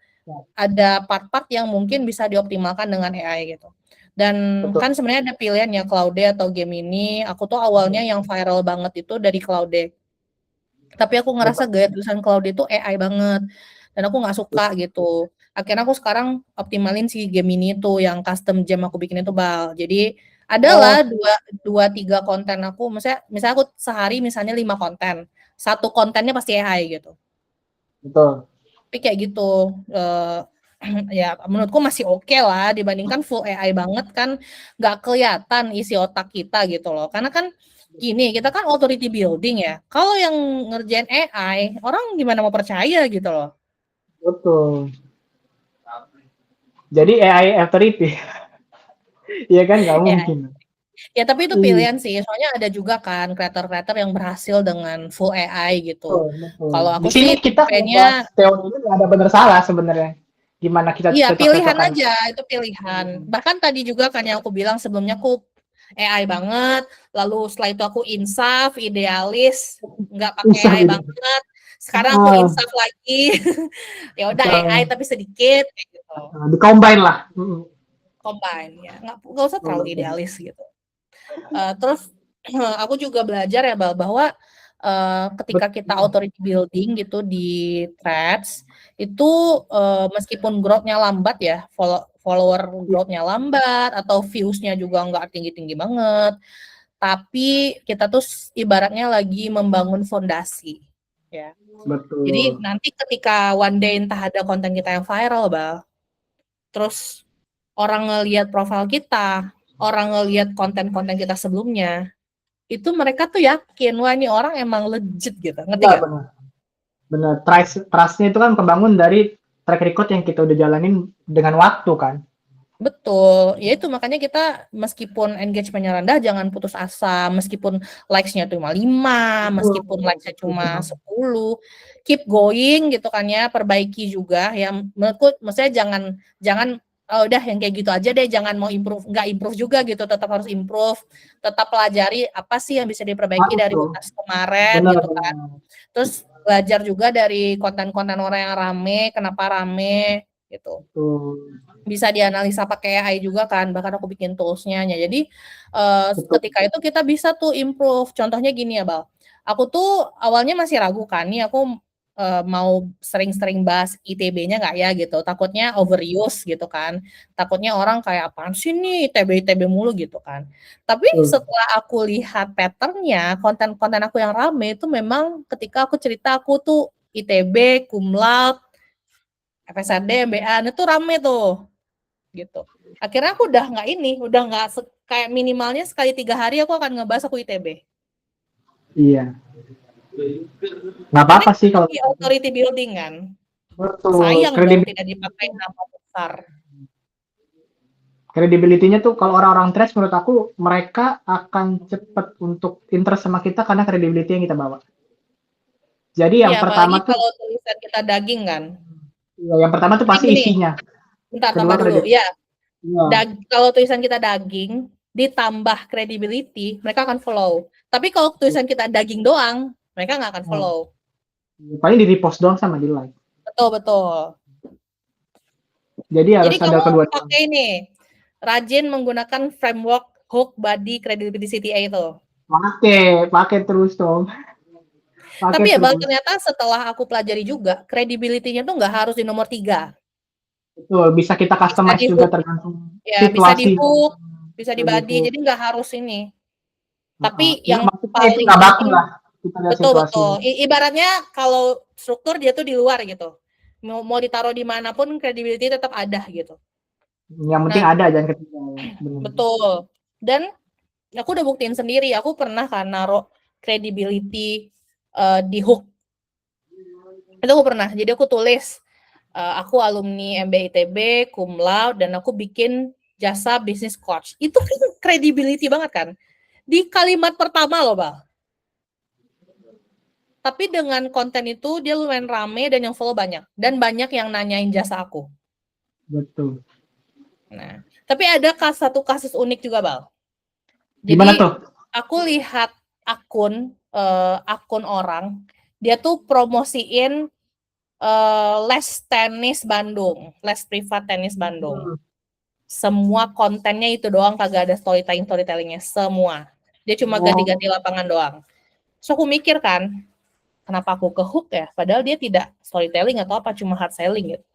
ada part-part yang mungkin bisa dioptimalkan dengan AI gitu. Dan betul. kan sebenarnya ada pilihan ya Claude atau Gemini. Aku tuh awalnya yang viral banget itu dari Claude. Tapi aku ngerasa gaya tulisan Claude itu AI banget. Dan aku nggak suka gitu. Akhirnya aku sekarang optimalin si Gemini itu yang custom gem aku bikin itu Bal. Jadi adalah Oh, dua tiga konten aku, misalnya aku sehari misalnya 5 konten, satu kontennya pasti AI gitu. betul. Tapi kayak gitu, ya menurutku masih oke lah dibandingkan full AI banget kan nggak kelihatan isi otak kita gitu loh. Karena kan gini, kita kan authority building ya. Kalau yang ngerjain AI, orang gimana mau percaya gitu loh. Betul. Jadi AI authority. Iya kan nggak Ya, mungkin. ya tapi itu Iya, pilihan sih. Soalnya ada juga kan kreator-kreator yang berhasil dengan full AI gitu. betul, betul. Kalau Di aku sih sini kita tipenya ngebahas teori ini nggak ada benar salah sebenarnya. Gimana kita iya, pilihan cocok-cocokan. aja, itu pilihan. Bahkan tadi juga kan yang aku bilang sebelumnya aku AI banget, lalu setelah itu aku insaf, idealis, nggak pakai Bisa AI gitu. banget. Sekarang aku Ah, insaf lagi, ya udah AI betul. tapi sedikit, kayak gitu. Di-combine lah. Combine ya, nggak usah Betul, terlalu betul. idealis gitu. Terus aku juga belajar ya Bahwa ketika kita Betul. authority building gitu di threads itu meskipun growth-nya lambat ya, follower growth-nya lambat atau views-nya juga nggak tinggi-tinggi banget, tapi kita tuh ibaratnya lagi membangun fondasi ya. Jadi Betul. nanti ketika one day entah ada konten kita yang viral, terus orang ngelihat profil kita, orang ngelihat konten-konten kita sebelumnya, itu mereka tuh yakin, wah ini orang emang legit gitu, ngerti Iya, gak? benar. Benar. Trust-nya itu kan kebangun dari track record yang kita udah jalanin dengan waktu kan. Betul, ya itu makanya kita meskipun engagementnya rendah jangan putus asa, meskipun likes-nya cuma 5, Betul, meskipun likes-nya betul. cuma 10, keep going gitu kan ya, perbaiki juga ya. Menurutku maksudnya jangan jangan oh, udah yang kayak gitu aja deh, jangan mau improve, nggak improve juga gitu, tetap harus improve, tetap pelajari apa sih yang bisa diperbaiki Harus dari tuh. podcast kemarin Benar, gitu kan. benar. Terus belajar juga dari konten-konten orang yang rame, kenapa rame gitu. Betul. Bisa dianalisa pakai AI juga kan, bahkan aku bikin toolsnya. Jadi Betul. ketika itu kita bisa tuh improve. Contohnya gini ya Bal, aku tuh awalnya masih ragu kan, nih aku mau sering-sering bahas ITB-nya nggak ya gitu, takutnya overuse gitu kan, takutnya orang kayak apaan sih nih ITB mulu gitu kan. Tapi Betul. setelah aku lihat patternnya, konten-konten aku yang rame itu memang ketika aku cerita aku tuh ITB, cum laude, FSRD, MBA, itu rame tuh gitu. Akhirnya aku udah nggak udah nggak kayak minimalnya sekali 3 hari aku akan ngebahas aku ITB. Iya. Nggak Karena apa-apa itu sih kalau lagi authority building kan. betul. Sayang dong tidak dipakai nama besar. Kredibilitinya tuh kalau orang-orang trash menurut aku mereka akan cepet untuk interest sama kita karena kredibiliti yang kita bawa. Jadi Iya, yang apalagi pertama tuh kalau tulisan kita daging kan. ya, yang pertama tuh Tapi pasti gini, isinya. bentar Kedua tambah dulu. kredibilitas. Ya, Iya. kalau tulisan kita daging ditambah credibility, mereka akan follow. Tapi kalau tulisan kita daging doang, mereka nggak akan Nah, follow. paling di repost doang sama di like. Betul, betul. Jadi Jadi harus ada kamu kedua-duanya. pakai ini, rajin menggunakan framework hook, body, credibility, CTA itu. Pakai terus dong. Pakai Tapi ya Bal, terus. ternyata setelah aku pelajari juga, credibility-nya tuh nggak harus di nomor 3. Betul, bisa kita Bisa customize di juga hook, tergantung ya bisa di situasi dan hook, bisa di kayak body, gitu. jadi nggak harus ini. Tapi Nggak, yang maksudnya itu paling nggak baku penting, lah. Kita lihat situasinya. betul-betul. Ibaratnya kalau struktur dia tuh di luar gitu. Mau ditaruh di manapun, credibility tetap ada gitu. Yang penting Nah, ada, jangan ketinggalan. Benar. betul. Dan aku udah buktiin sendiri, aku pernah kan naruh credibility di Hook. Itu aku pernah. Jadi aku tulis, aku alumni MBITB, cum laude, dan aku bikin jasa business coach. Itu kan credibility banget kan. Di kalimat pertama loh, Bal. Tapi dengan konten itu dia lumayan rame dan yang follow banyak. Dan banyak yang nanyain jasa aku. Betul. Nah, tapi ada satu kasus unik juga, Bal. Gimana Jadi tuh? aku lihat akun orang, dia tuh promosiin les tenis Bandung, les privat tenis Bandung. Semua kontennya itu doang, kagak ada storytellingnya semua. Dia cuma ganti-ganti lapangan doang. So aku mikir kan, kenapa aku ke Hook ya? Padahal dia tidak storytelling atau apa, cuma hard selling gitu.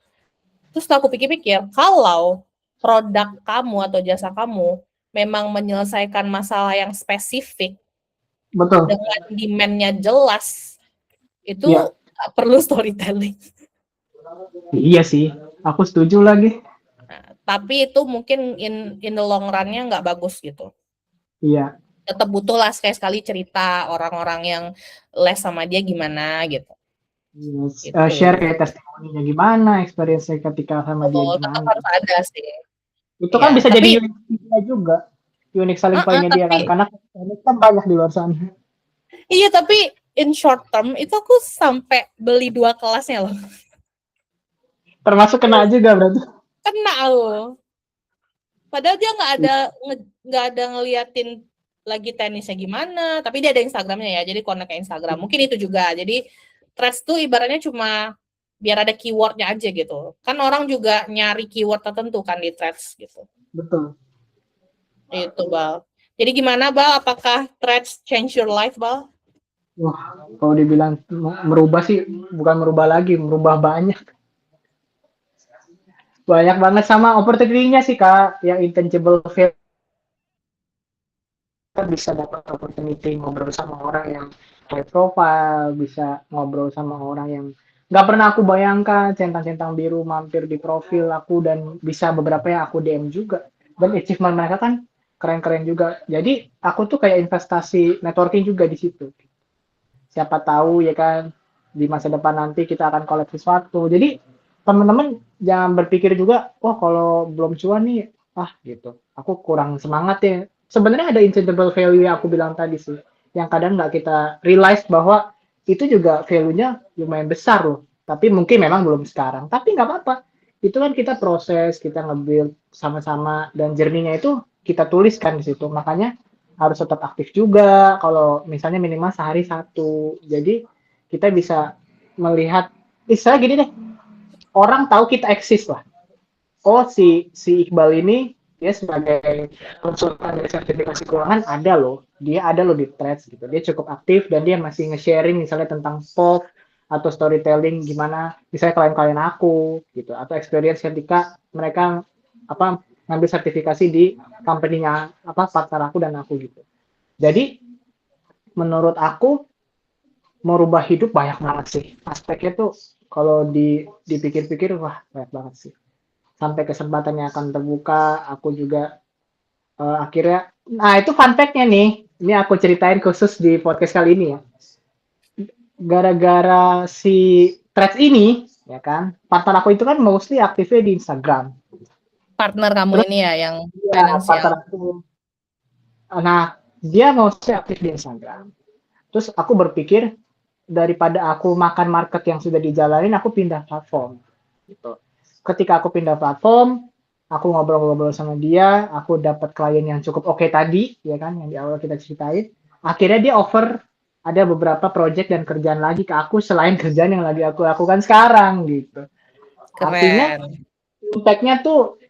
Terus aku pikir-pikir, kalau produk kamu atau jasa kamu memang menyelesaikan masalah yang spesifik, Betul. dengan demand-nya jelas, itu Ya, perlu storytelling. iya sih. Aku setuju lagi. Nah, tapi itu mungkin in the long run-nya nggak bagus gitu. Iya. Tetap butuh lah sekali-sekali cerita orang-orang yang les sama dia gimana gitu. Yes. Gitu. Share kayak testimoninya gimana, experience ketika sama dia Oh, tetap gimana. harus ada sih. Itu kan Ya, bisa tapi jadi unik dia juga. Unik selling point-nya dia kan. tapi Karena ini kan banyak di luar sana. iya, tapi in short term itu aku sampai beli 2 kelasnya loh. Termasuk kena juga berarti. Kena loh. Padahal dia nggak ada ngeliatin lagi tenisnya gimana, tapi dia ada Instagramnya ya, jadi connect ke Instagram. Mungkin itu juga. Jadi Threads tuh ibaratnya cuma biar ada keywordnya aja gitu. Kan orang juga nyari keyword tertentu kan di Threads gitu. Betul. Itu, Bal. Jadi gimana, Bal? Apakah Threads change your life, Bal? Wah, kalau dibilang merubah sih, bukan merubah lagi, merubah banyak. Banyak banget sama opportunity-nya sih, Kak. Yang intangible value, kita bisa dapat opportunity ngobrol sama orang yang high profile, bisa ngobrol sama orang yang nggak pernah aku bayangkan, centang-centang biru mampir di profil aku, dan bisa beberapa yang aku DM juga. Dan achievement mereka kan keren-keren juga. Jadi aku tuh kayak investasi networking juga di situ. Siapa tahu ya kan, di masa depan nanti kita akan collab sesuatu. Jadi teman-teman jangan berpikir juga, wah kalau belum cuan nih, gitu. Aku kurang semangat ya. Sebenarnya ada intangible value yang aku bilang tadi sih, yang kadang nggak kita realize bahwa itu juga value-nya lumayan besar loh. Tapi mungkin memang belum sekarang. Tapi nggak apa-apa. Itu kan kita proses, kita nge-build sama-sama, dan journey-nya itu kita tuliskan di situ. Makanya harus tetap aktif juga, kalau misalnya minimal sehari satu. Jadi kita bisa melihat, misalnya gini deh, orang tahu kita eksis lah. Oh, si Iqbal ini dia sebagai konsultan dari sertifikasi keuangan ada loh. Dia ada loh di Threads gitu. Dia cukup aktif dan dia masih nge-sharing misalnya tentang POV atau storytelling gimana misalnya klien-klien aku gitu, atau experience ketika mereka apa ngambil sertifikasi di company-nya apa partner aku dan aku gitu. Jadi menurut aku merubah hidup banyak banget sih. Aspeknya tuh kalau dipikir-pikir wah banyak banget sih. Sampai kesempatannya akan terbuka, aku juga akhirnya, nah itu fun fact-nya nih. Ini aku ceritain khusus di podcast kali ini ya. Gara-gara si Threads ini, ya kan, partner aku itu kan mostly aktifnya di Instagram. Partner kamu Terus ini ya yang ya financial. partner aku, nah dia mostly aktif di Instagram. Terus aku berpikir daripada aku makan market yang sudah dijalanin, aku pindah platform. Gitu. Ketika aku pindah platform, aku ngobrol-ngobrol sama dia, aku dapat klien yang cukup oke tadi, ya kan, yang di awal kita ceritain. Akhirnya dia offer ada beberapa project dan kerjaan lagi ke aku selain kerjaan yang lagi aku lakukan sekarang gitu. Artinya Keren. impact-nya tuh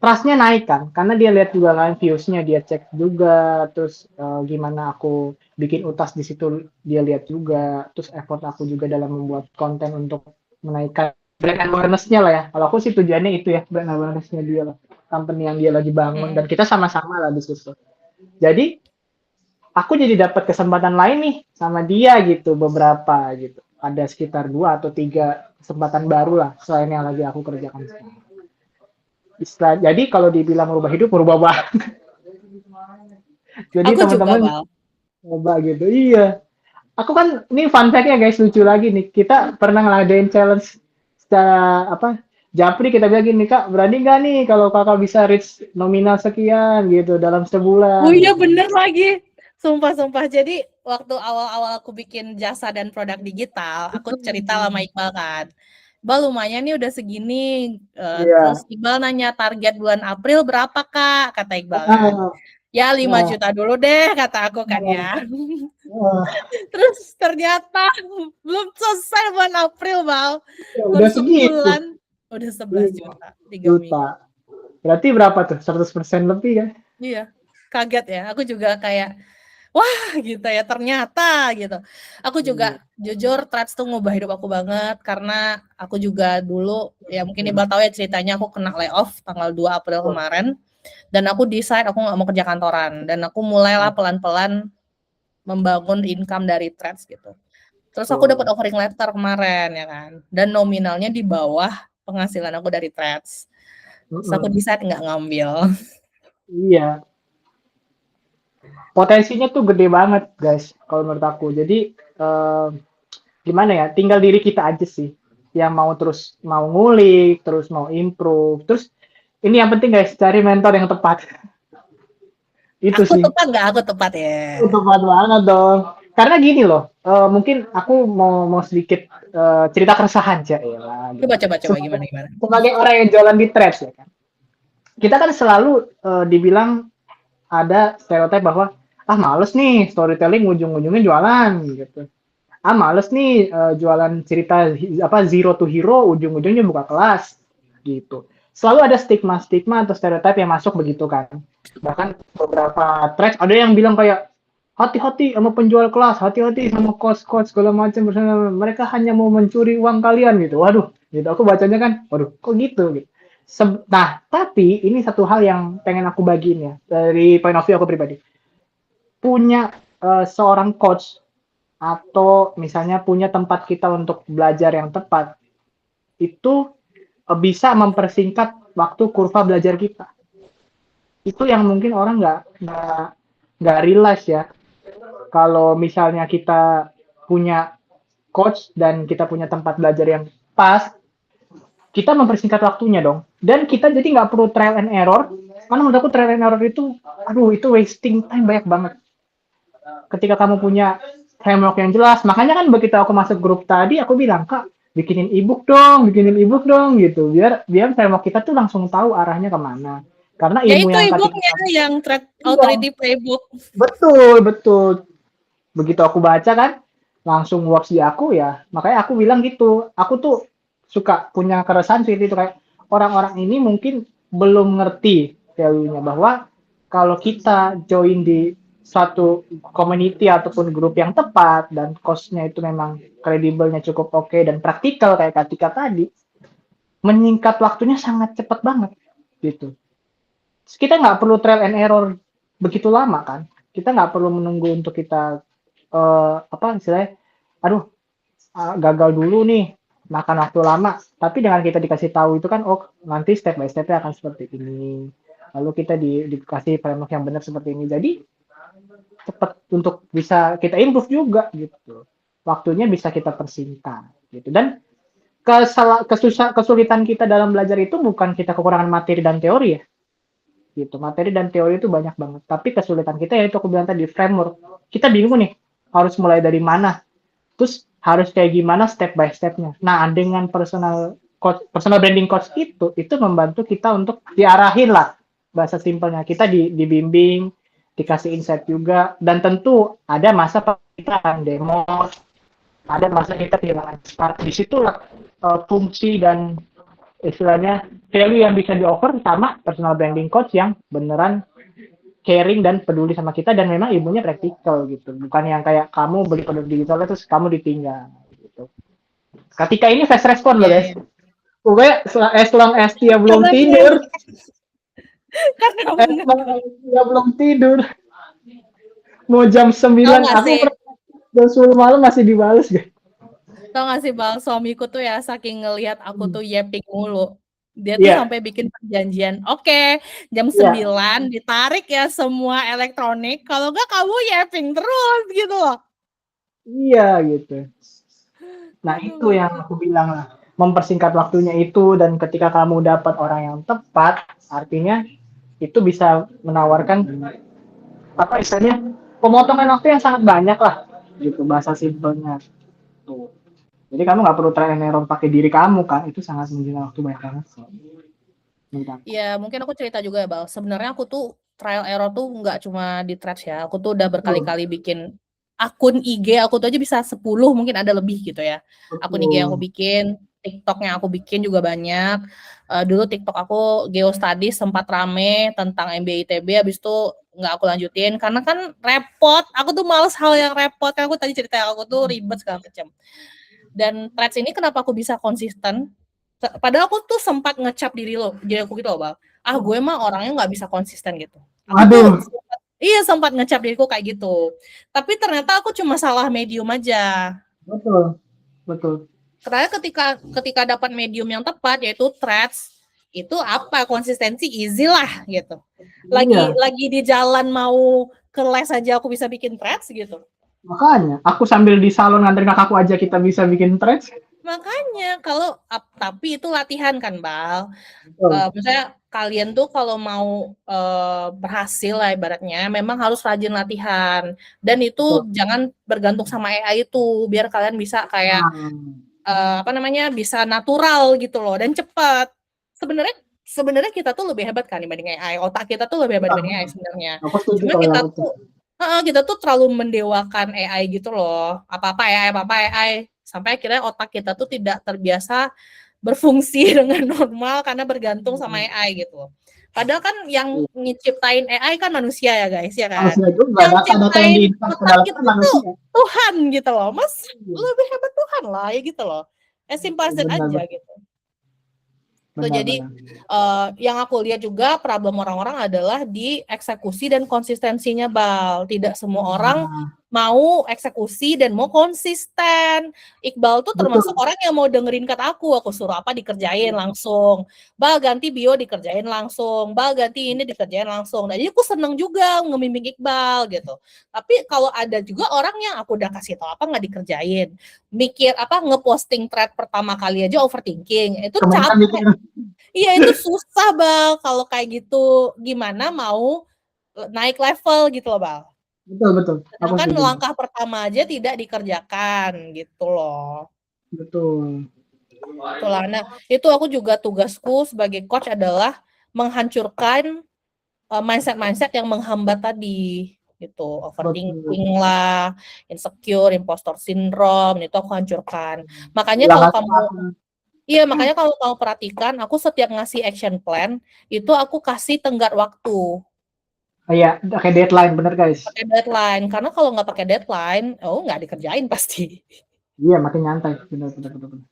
trust-nya naik kan, karena dia lihat juga kan views-nya, dia cek juga, terus gimana aku bikin utas di situ dia lihat juga, terus effort aku juga dalam membuat konten untuk menaikkan brand awareness-nya lah ya. Kalau aku sih tujuannya itu ya, brand awareness-nya dia lah, company yang dia lagi bangun, dan kita sama-sama lah di situ. Jadi aku jadi dapat kesempatan lain nih sama dia gitu, beberapa gitu. Ada sekitar 2 atau 3 kesempatan baru lah selain yang lagi aku kerjakan sekarang. Jadi kalau dibilang merubah hidup, merubah banget. Jadi Aku juga, teman-teman Bal. coba gitu. Iya. Aku kan ini fun fact-nya guys, lucu lagi nih. Kita pernah ngadain challenge secara apa? Japri kita bilang gini, Kak, berani nggak nih kalau kakak bisa reach nominal sekian gitu dalam Oh sebulan iya gitu. bener lagi. Sumpah-sumpah. Jadi waktu awal-awal aku bikin jasa dan produk digital, aku cerita sama Iqbal kan. Iqbal lumayan nih udah segini. Terus Iya. Iqbal nanya target bulan April berapa Kak? Kata Iqbal kan. Ah, Ya 5 ah, juta dulu deh kata aku kan ah, ya. ah. Terus ternyata belum selesai bulan April, Bal. Ya, Baru udah segitu. sebulan udah 11 Iya, juta 3 minggu. juta. Berarti berapa tuh? 100% lebih kan? Iya, kaget ya. Aku juga kayak wah gitu ya ternyata gitu. Aku juga Iya. jujur Threads tuh ngubah hidup aku banget karena aku juga dulu ya mungkin Iqbal tahu ya ceritanya aku kena layoff tanggal 2 April kemarin dan aku decide aku nggak mau kerja kantoran dan aku mulailah pelan-pelan membangun income dari Threads gitu. Terus aku dapat Oh. offering letter kemarin ya kan dan nominalnya di bawah penghasilan aku dari Threads. Terus aku Mm-mm. decide nggak ngambil. Iya, potensinya tuh gede banget guys kalau menurut aku. Jadi gimana ya, tinggal diri kita aja sih yang mau terus mau ngulik, terus mau improve. Terus ini yang penting guys, cari mentor yang tepat. Itu Aku sih. tepat nggak? Aku tepat ya. Tepat banget dong. Karena gini loh, mungkin aku mau sedikit cerita keresahan aja ya gitu. Coba Sebagai, gimana gimana. sebagai orang yang jualan di Threads ya kan. Kita kan selalu dibilang ada stereotip bahwa ah males nih storytelling ujung-ujungnya jualan gitu. Ah males nih jualan cerita apa zero to hero ujung-ujungnya buka kelas gitu. Selalu ada stigma-stigma atau stereotip yang masuk begitu kan. Bahkan beberapa threads ada yang bilang kayak hati-hati sama penjual kelas, hati-hati sama coach-coach segala macam bersama mereka hanya mau mencuri uang kalian gitu. Waduh, gitu aku bacanya kan, waduh, kok gitu. Nah, tapi ini satu hal yang pengen aku bagiin ya dari point of view aku pribadi. Punya seorang coach atau misalnya punya tempat kita untuk belajar yang tepat itu bisa mempersingkat waktu kurva belajar kita. Itu yang mungkin orang nggak realize ya. Kalau misalnya kita punya coach dan kita punya tempat belajar yang pas, kita mempersingkat waktunya dong. Dan kita jadi nggak perlu trial and error. Karena menurut aku trial and error itu, aduh itu wasting time banyak banget. Ketika kamu punya framework yang jelas, makanya kan begitu aku masuk grup tadi, aku bilang kak bikinin ebook dong gitu, biar biar framework kita tuh langsung tahu arahnya kemana. Karena Ya ilmu itu yang ketika e-booknya yang Thread iya, Authority Playbook. betul betul begitu aku baca kan langsung works di aku ya makanya aku bilang gitu aku tuh suka punya keresahan sih itu kayak orang-orang ini mungkin belum ngerti value-nya bahwa kalau kita join di suatu community ataupun grup yang tepat dan cost-nya itu memang kredibelnya cukup oke dan praktikal kayak Katika tadi menyingkat waktunya sangat cepat banget gitu. Kita nggak perlu trial and error begitu lama kan kita nggak perlu menunggu untuk kita apa istilahnya aduh gagal dulu nih makan waktu lama tapi dengan kita dikasih tahu itu kan oh nanti step by stepnya akan seperti ini lalu kita dikasih framework yang benar seperti ini jadi cepat untuk bisa kita improve juga gitu waktunya bisa kita persingkat gitu dan kesulitan kita dalam belajar itu bukan kita kekurangan materi dan teori ya gitu materi dan teori itu banyak banget tapi kesulitan kita yaitu aku bilang tadi framework kita bingung nih harus mulai dari mana terus harus kayak gimana step by stepnya nah dengan personal branding coach itu membantu kita untuk diarahin lah bahasa simpelnya kita dibimbing dikasih insight juga dan tentu ada masa kita akan demo ada masa kita kehilangan start disitulah fungsi dan istilahnya value yang bisa di-offer sama personal branding coach yang beneran caring dan peduli sama kita dan memang ilmunya praktikal gitu. Bukan yang kayak kamu beli produk digital terus kamu ditinggal gitu. Ketika ini fast respon loh Iya, guys. iya. Pokoknya as long as dia belum Karena tidur, bener, karena as bener. long as dia belum tidur, mau jam Tau 9 gak aku sih? jam 10 malam masih dibales guys. Tau gak sih Bang, suamiku tuh ya saking ngelihat aku tuh yapping mulu. Dia tuh Iya, sampai bikin perjanjian, "Oke, jam iya, 9 ditarik ya semua elektronik, kalau enggak kamu yapping terus," gitu loh. iya gitu. Nah, Aduh itu yang lucu. aku bilang lah, mempersingkat waktunya itu dan ketika kamu dapat orang yang tepat, artinya itu bisa menawarkan apa istilahnya pemotongan waktu yang sangat banyak lah, gitu bahasa simpelnya. Tuh. Jadi kamu nggak perlu try and error pakai diri kamu kan, itu sangat menjelang waktu banyak banget sih. Menurut aku. Ya mungkin aku cerita juga ya, Bal, sebenarnya aku tuh trial error tuh nggak cuma di Threads ya, aku tuh udah Betul, berkali-kali bikin akun IG aku tuh aja bisa 10 mungkin ada lebih gitu ya. Akun IG yang aku betul. bikin, TikTok yang aku bikin juga banyak. Dulu TikTok aku Geostudies sempat rame tentang MBA ITB, habis itu nggak aku lanjutin karena kan repot. Aku tuh males hal yang repot. Kan aku tadi cerita aku tuh ribet segala macam. Dan Threads ini kenapa aku bisa konsisten? Padahal aku tuh sempat ngecap diri aku gitu loh, Bang. Ah, gue mah orangnya nggak bisa konsisten gitu. Aku tuh Waduh, iya sempat ngecap diriku kayak gitu. Tapi ternyata aku cuma salah medium aja. betul, betul. Karena ketika dapat medium yang tepat yaitu Threads, itu apa konsistensi easy lah gitu. Lagi Iya, lagi di jalan mau ke les aja aku bisa bikin Threads gitu. makanya aku sambil di salon nganterin kakakku aja kita bisa bikin threads. Makanya kalau tapi itu latihan kan, Bal. Betul, Misalnya kalian tuh kalau mau berhasil lah ibaratnya, memang harus rajin latihan. Dan itu betul. jangan bergantung sama AI itu, biar kalian bisa kayak Nah, apa namanya, bisa natural gitu loh dan cepat. Sebenarnya sebenarnya kita tuh lebih hebat kan dibanding AI. Otak kita tuh lebih hebat betul, dibanding AI betul. sebenarnya. Aku setuju Cuma kalau yang kita itu. tuh kita tuh terlalu mendewakan AI gitu loh. Apa-apa AI, sampai akhirnya otak kita tuh tidak terbiasa berfungsi dengan normal karena bergantung sama AI gitu. Padahal kan yang nyiptain AI kan manusia ya guys, ya kan? Manusia juga, Yang data-data yang ciptain diinput ke otak dalam itu kan tuh manusia. Tuhan gitu loh. Mas Iya, lebih hebat Tuhan lah ya gitu loh. Simple as that benar, aja benar, gitu. Tuh, benar, jadi benar. yang aku lihat juga problem orang-orang adalah di eksekusi dan konsistensinya, Bal. Tidak semua orang Nah, mau eksekusi dan mau konsisten. Iqbal tuh termasuk betul. orang yang mau dengerin kata aku suruh apa dikerjain langsung. Bal ganti bio dikerjain langsung, Bal ganti ini dikerjain langsung. Nah, jadi aku seneng juga ngembimbing Iqbal gitu. Tapi kalau ada juga orang yang aku udah kasih tau apa nggak dikerjain, mikir apa ngeposting thread pertama kali aja overthinking, itu Kebanyakan capek. mikir. Iya itu susah Bal kalau kayak gitu gimana mau naik level gitu loh Bal. Betul, betul. Aku Sedangkan setuju. langkah pertama aja tidak dikerjakan gitu loh. Betul. Itulah. Nah, itu aku juga tugasku sebagai coach adalah menghancurkan mindset-mindset yang menghambat tadi gitu. Betul. Overthinking lah, insecure, imposter syndrome, itu aku hancurkan. Makanya Hilang kalau kamu hati. Iya, makanya kalau kamu perhatikan, aku setiap ngasih action plan, itu aku kasih tenggat waktu, Iya, kayak deadline bener guys. pakai deadline. Karena kalau nggak pakai deadline, oh nggak dikerjain pasti. Iya, makin nyantai. Bener, bener, bener, bener.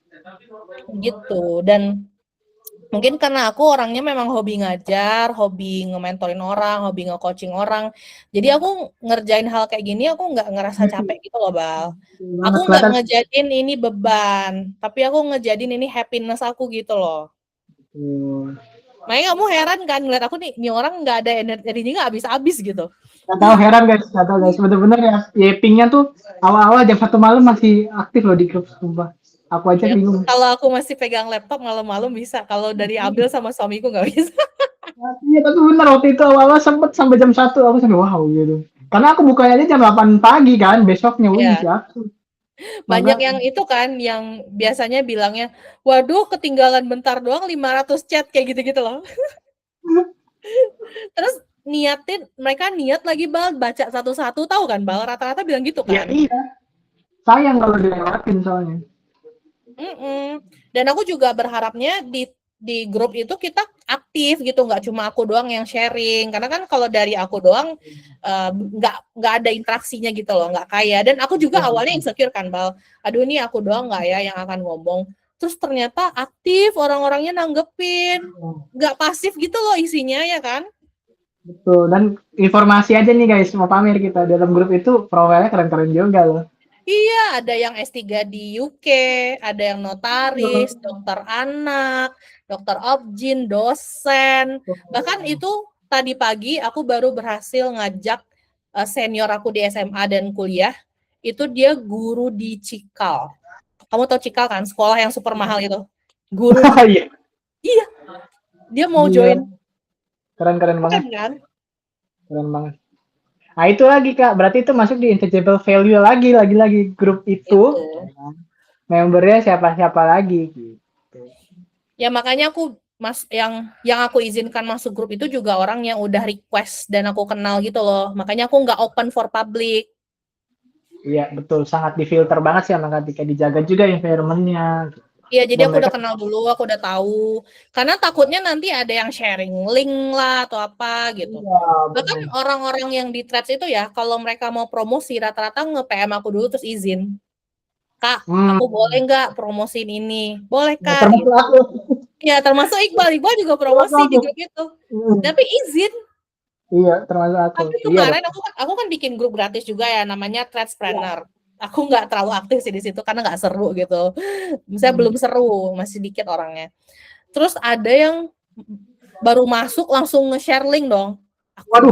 Gitu. Dan mungkin karena aku orangnya memang hobi ngajar, hobi nge-mentorin orang, hobi nge-coaching orang. Jadi aku ngerjain hal kayak gini, aku nggak ngerasa capek gitu loh, Bal. Betul Aku banget nggak kelihatan. ngejadiin ini beban, tapi aku ngejadiin ini happiness aku gitu loh. Betul. Makanya kamu heran kan ngeliat aku nih orang nggak ada energinya nggak habis-habis gitu. Gak tahu heran guys, gak tahu guys. Bener-bener ya, ya pingnya tuh awal-awal jam 1 malam masih aktif loh di grup sumpah. Aku aja Iya, bingung. kalau aku masih pegang laptop malam-malam bisa, kalau dari ambil sama suamiku nggak bisa. Iya, tapi bener waktu itu awal-awal sempet sampai jam 1 aku sampai wow gitu. Karena aku bukanya aja jam 8 pagi kan, besoknya wih Iya, masih aktif. banyak Maka yang itu kan, yang biasanya bilangnya, waduh ketinggalan bentar doang 500 chat kayak gitu-gitu loh. Terus mereka niat lagi Bal, baca satu-satu tahu kan Bal, rata-rata bilang gitu ya kan. iya, sayang kalau dilewatin soalnya. Dan aku juga berharapnya di grup itu kita aktif gitu, nggak cuma aku doang yang sharing. Karena kan kalau dari aku doang nggak ada interaksinya gitu loh, nggak kaya. Dan aku juga Ya, awalnya insecure kan, Bal. Aduh ini aku doang nggak ya yang akan ngomong. Terus ternyata aktif, orang-orangnya nanggepin, nggak pasif gitu loh isinya ya kan. betul. Dan informasi aja nih guys, mau pamer kita dalam grup itu profilnya keren-keren juga loh. Iya, ada yang S3 di UK, ada yang notaris, dokter anak, dokter obgyn, dosen. Bahkan itu tadi pagi aku baru berhasil ngajak senior aku di SMA dan kuliah, itu dia guru di Cikal. Kamu tahu Cikal kan, sekolah yang super mahal itu. Guru di Iya, Iya, dia mau gila. join. Keren-keren banget. Keren kan? Keren banget. Nah, itu lagi Kak, berarti itu masuk di intangible value lagi grup itu. Itu. Membernya siapa-siapa lagi gitu. Ya makanya aku yang aku izinkan masuk grup itu juga orang yang udah request dan aku kenal gitu loh. Makanya aku nggak open for public. Iya, betul. Sangat difilter banget sih sama ketika dijaga juga environment-nya. Iya, jadi Dan aku mereka udah kenal dulu, aku udah tahu. Karena takutnya nanti ada yang sharing link lah atau apa gitu. iya, Bahkan benar. orang-orang yang di threads itu ya, kalau mereka mau promosi rata-rata nge-PM aku dulu terus izin. Kak, Hmm, aku boleh nggak promosiin ini? Boleh ya, Kak, termasuk gitu. aku. Ya termasuk Iqbal. Iqbal juga Termasuk promosi di aku. grup itu. Hmm, Tapi izin. iya, termasuk aku. Tapi Iya dong. kemarin aku kan bikin grup gratis juga ya namanya Threadspreneur. Aku nggak terlalu aktif sih di situ karena nggak seru gitu. Misalnya belum seru, masih dikit orangnya. Terus ada yang baru masuk langsung nge-share link dong. Waduh.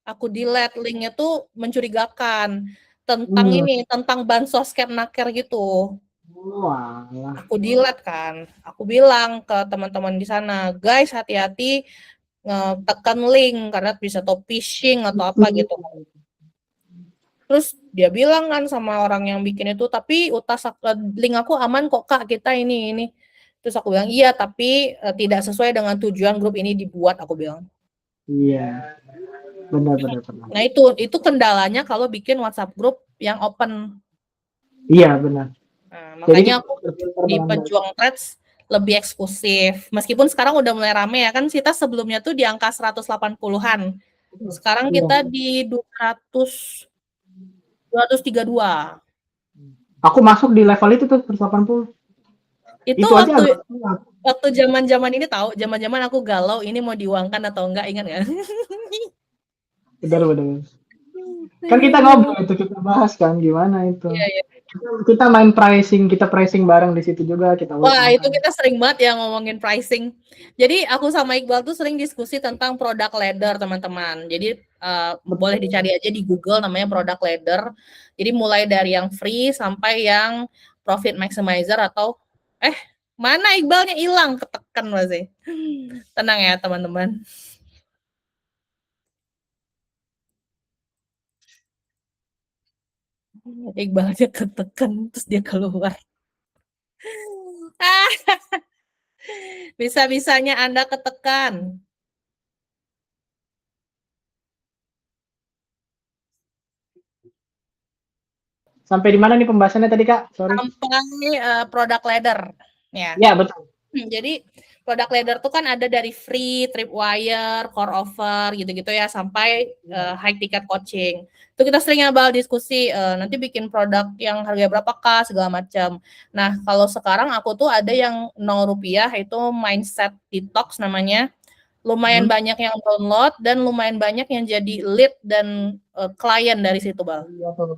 Aku delete linknya tuh mencurigakan tentang Hmm. ini, tentang bansos Kemnaker gitu. Walah. Aku delete kan. Aku bilang ke teman-teman di sana, guys hati-hati tekan link karena bisa top phishing atau apa gitu. Terus dia bilang kan sama orang yang bikin itu, tapi link aku aman kok Kak, kita ini. Terus aku bilang, iya tapi tidak sesuai dengan tujuan grup ini dibuat, aku bilang. Iya, benar-benar benar. Nah itu kendalanya kalau bikin WhatsApp grup yang open. Iya, benar. Nah, Jadi makanya kita aku berfilter di dengan baik. Pejuang Threads lebih eksklusif. Meskipun sekarang udah mulai rame ya, kan kita sebelumnya tuh di angka 180-an. Sekarang Iya. kita di 232. Aku masuk di level itu tuh 180. Itu Itu aja waktu agak telat. waktu zaman-zaman ini tahu, zaman-zaman aku galau ini mau diuangkan atau enggak, ingat nggak? Benar, benar. Kan kita ngobrol itu, kita bahas kan gimana itu. Iya, iya. Kita main pricing, kita pricing bareng di situ juga, kita Wah, itu ulang-ulang. kita sering banget ya ngomongin pricing. Jadi aku sama Iqbal tuh sering diskusi tentang product ladder, teman-teman. Jadi boleh Betul. dicari aja di Google namanya product ladder. Jadi mulai dari yang free sampai yang profit maximizer atau mana Iqbalnya hilang, ketekan masih. Tenang ya, teman-teman. Iqbalnya ketekan terus dia keluar. Bisa-bisanya Anda ketekan. Sampai di mana nih pembahasannya tadi, Kak? Sorry. Sampai product ladder. Ya. Ya, betul. Jadi product ladder tuh kan ada dari free, tripwire, core offer gitu-gitu ya sampai high ticket coaching. Itu kita sering ngabal diskusi nanti bikin produk yang harga berapa kah segala macam. Nah, kalau sekarang aku tuh ada yang 0 rupiah itu mindset detox namanya. Lumayan banyak yang download dan lumayan banyak yang jadi lead dan klien dari situ, Bal. Iya, betul.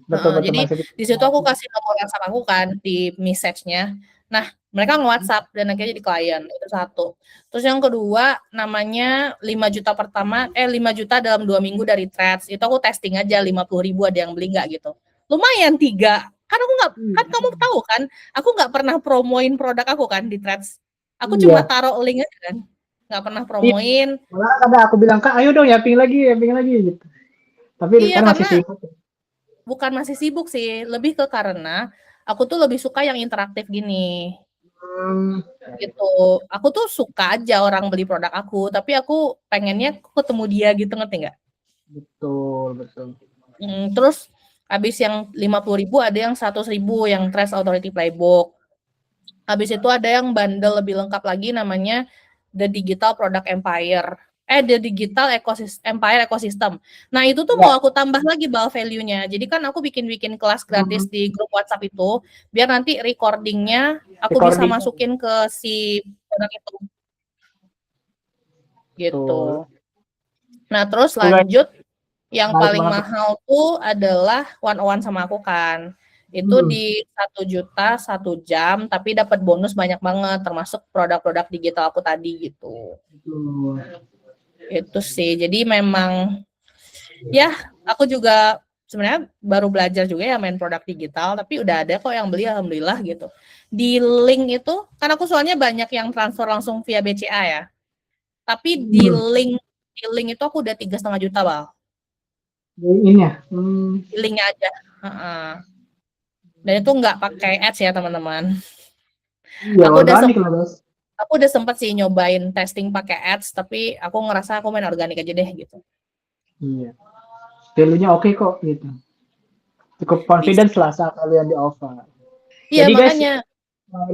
Betul, betul Jadi masih. di situ aku kasih nomor WhatsApp aku kan di message-nya. Nah, mereka nge-WhatsApp dan akhirnya jadi klien. Itu satu. Terus yang kedua namanya 5 juta pertama 5 juta dalam 2 minggu dari Threads. Itu aku testing aja 50.000 ada yang beli nggak gitu. Lumayan 3. Kan aku nggak kan kamu tahu kan, aku nggak pernah promoin produk aku kan di Threads. Aku cuma Iya. taruh link aja kan. Nggak pernah Iya. promoin. Malah ada aku bilang, Kak, ayo dong yapping lagi gitu. Tapi Iya, kan masih karena sibuk. bukan masih sibuk sih, lebih ke karena aku tuh lebih suka yang interaktif gini. Hmm, Gitu. Aku tuh suka aja orang beli produk aku, tapi aku pengennya ketemu dia gitu, ngerti nggak? betul, betul. Terus habis yang 50.000 ada yang 100.000 yang Trust Authority Playbook. Habis itu ada yang bundle lebih lengkap lagi namanya The Digital Product Empire. The Digital Empire Ecosystem. Nah, itu tuh mau Ya. aku tambah lagi bal value-nya. Jadi kan aku bikin kelas gratis di grup WhatsApp itu, biar nanti recordingnya aku bisa Recording. masukin ke si produk itu. Gitu. Betul. Nah, terus Udah. lanjut Yang Menarik paling banget. mahal tuh adalah one-on-one sama aku kan. Itu Hmm. di 1 juta 1 jam, tapi dapat bonus banyak banget, termasuk produk-produk digital aku tadi gitu. Betul. Itu sih. Jadi memang ya aku juga sebenarnya baru belajar juga ya main produk digital, tapi udah ada kok yang beli alhamdulillah gitu. Di link itu kan aku soalnya banyak yang transfer langsung via BCA ya. Tapi di link itu aku udah 3,5 juta, Bal. Ini ya. Di linknya aja. Heeh. Dan itu nggak pakai ads ya teman-teman. Iya, Aku udah organik lah, Bos. aku udah sempat sih nyobain testing pakai ads, tapi aku ngerasa aku main organik aja deh gitu. Iya. Value-nya oke kok gitu. Cukup Bisa. confidence lah saat kalian di offer. Iya Jadi guys, makanya.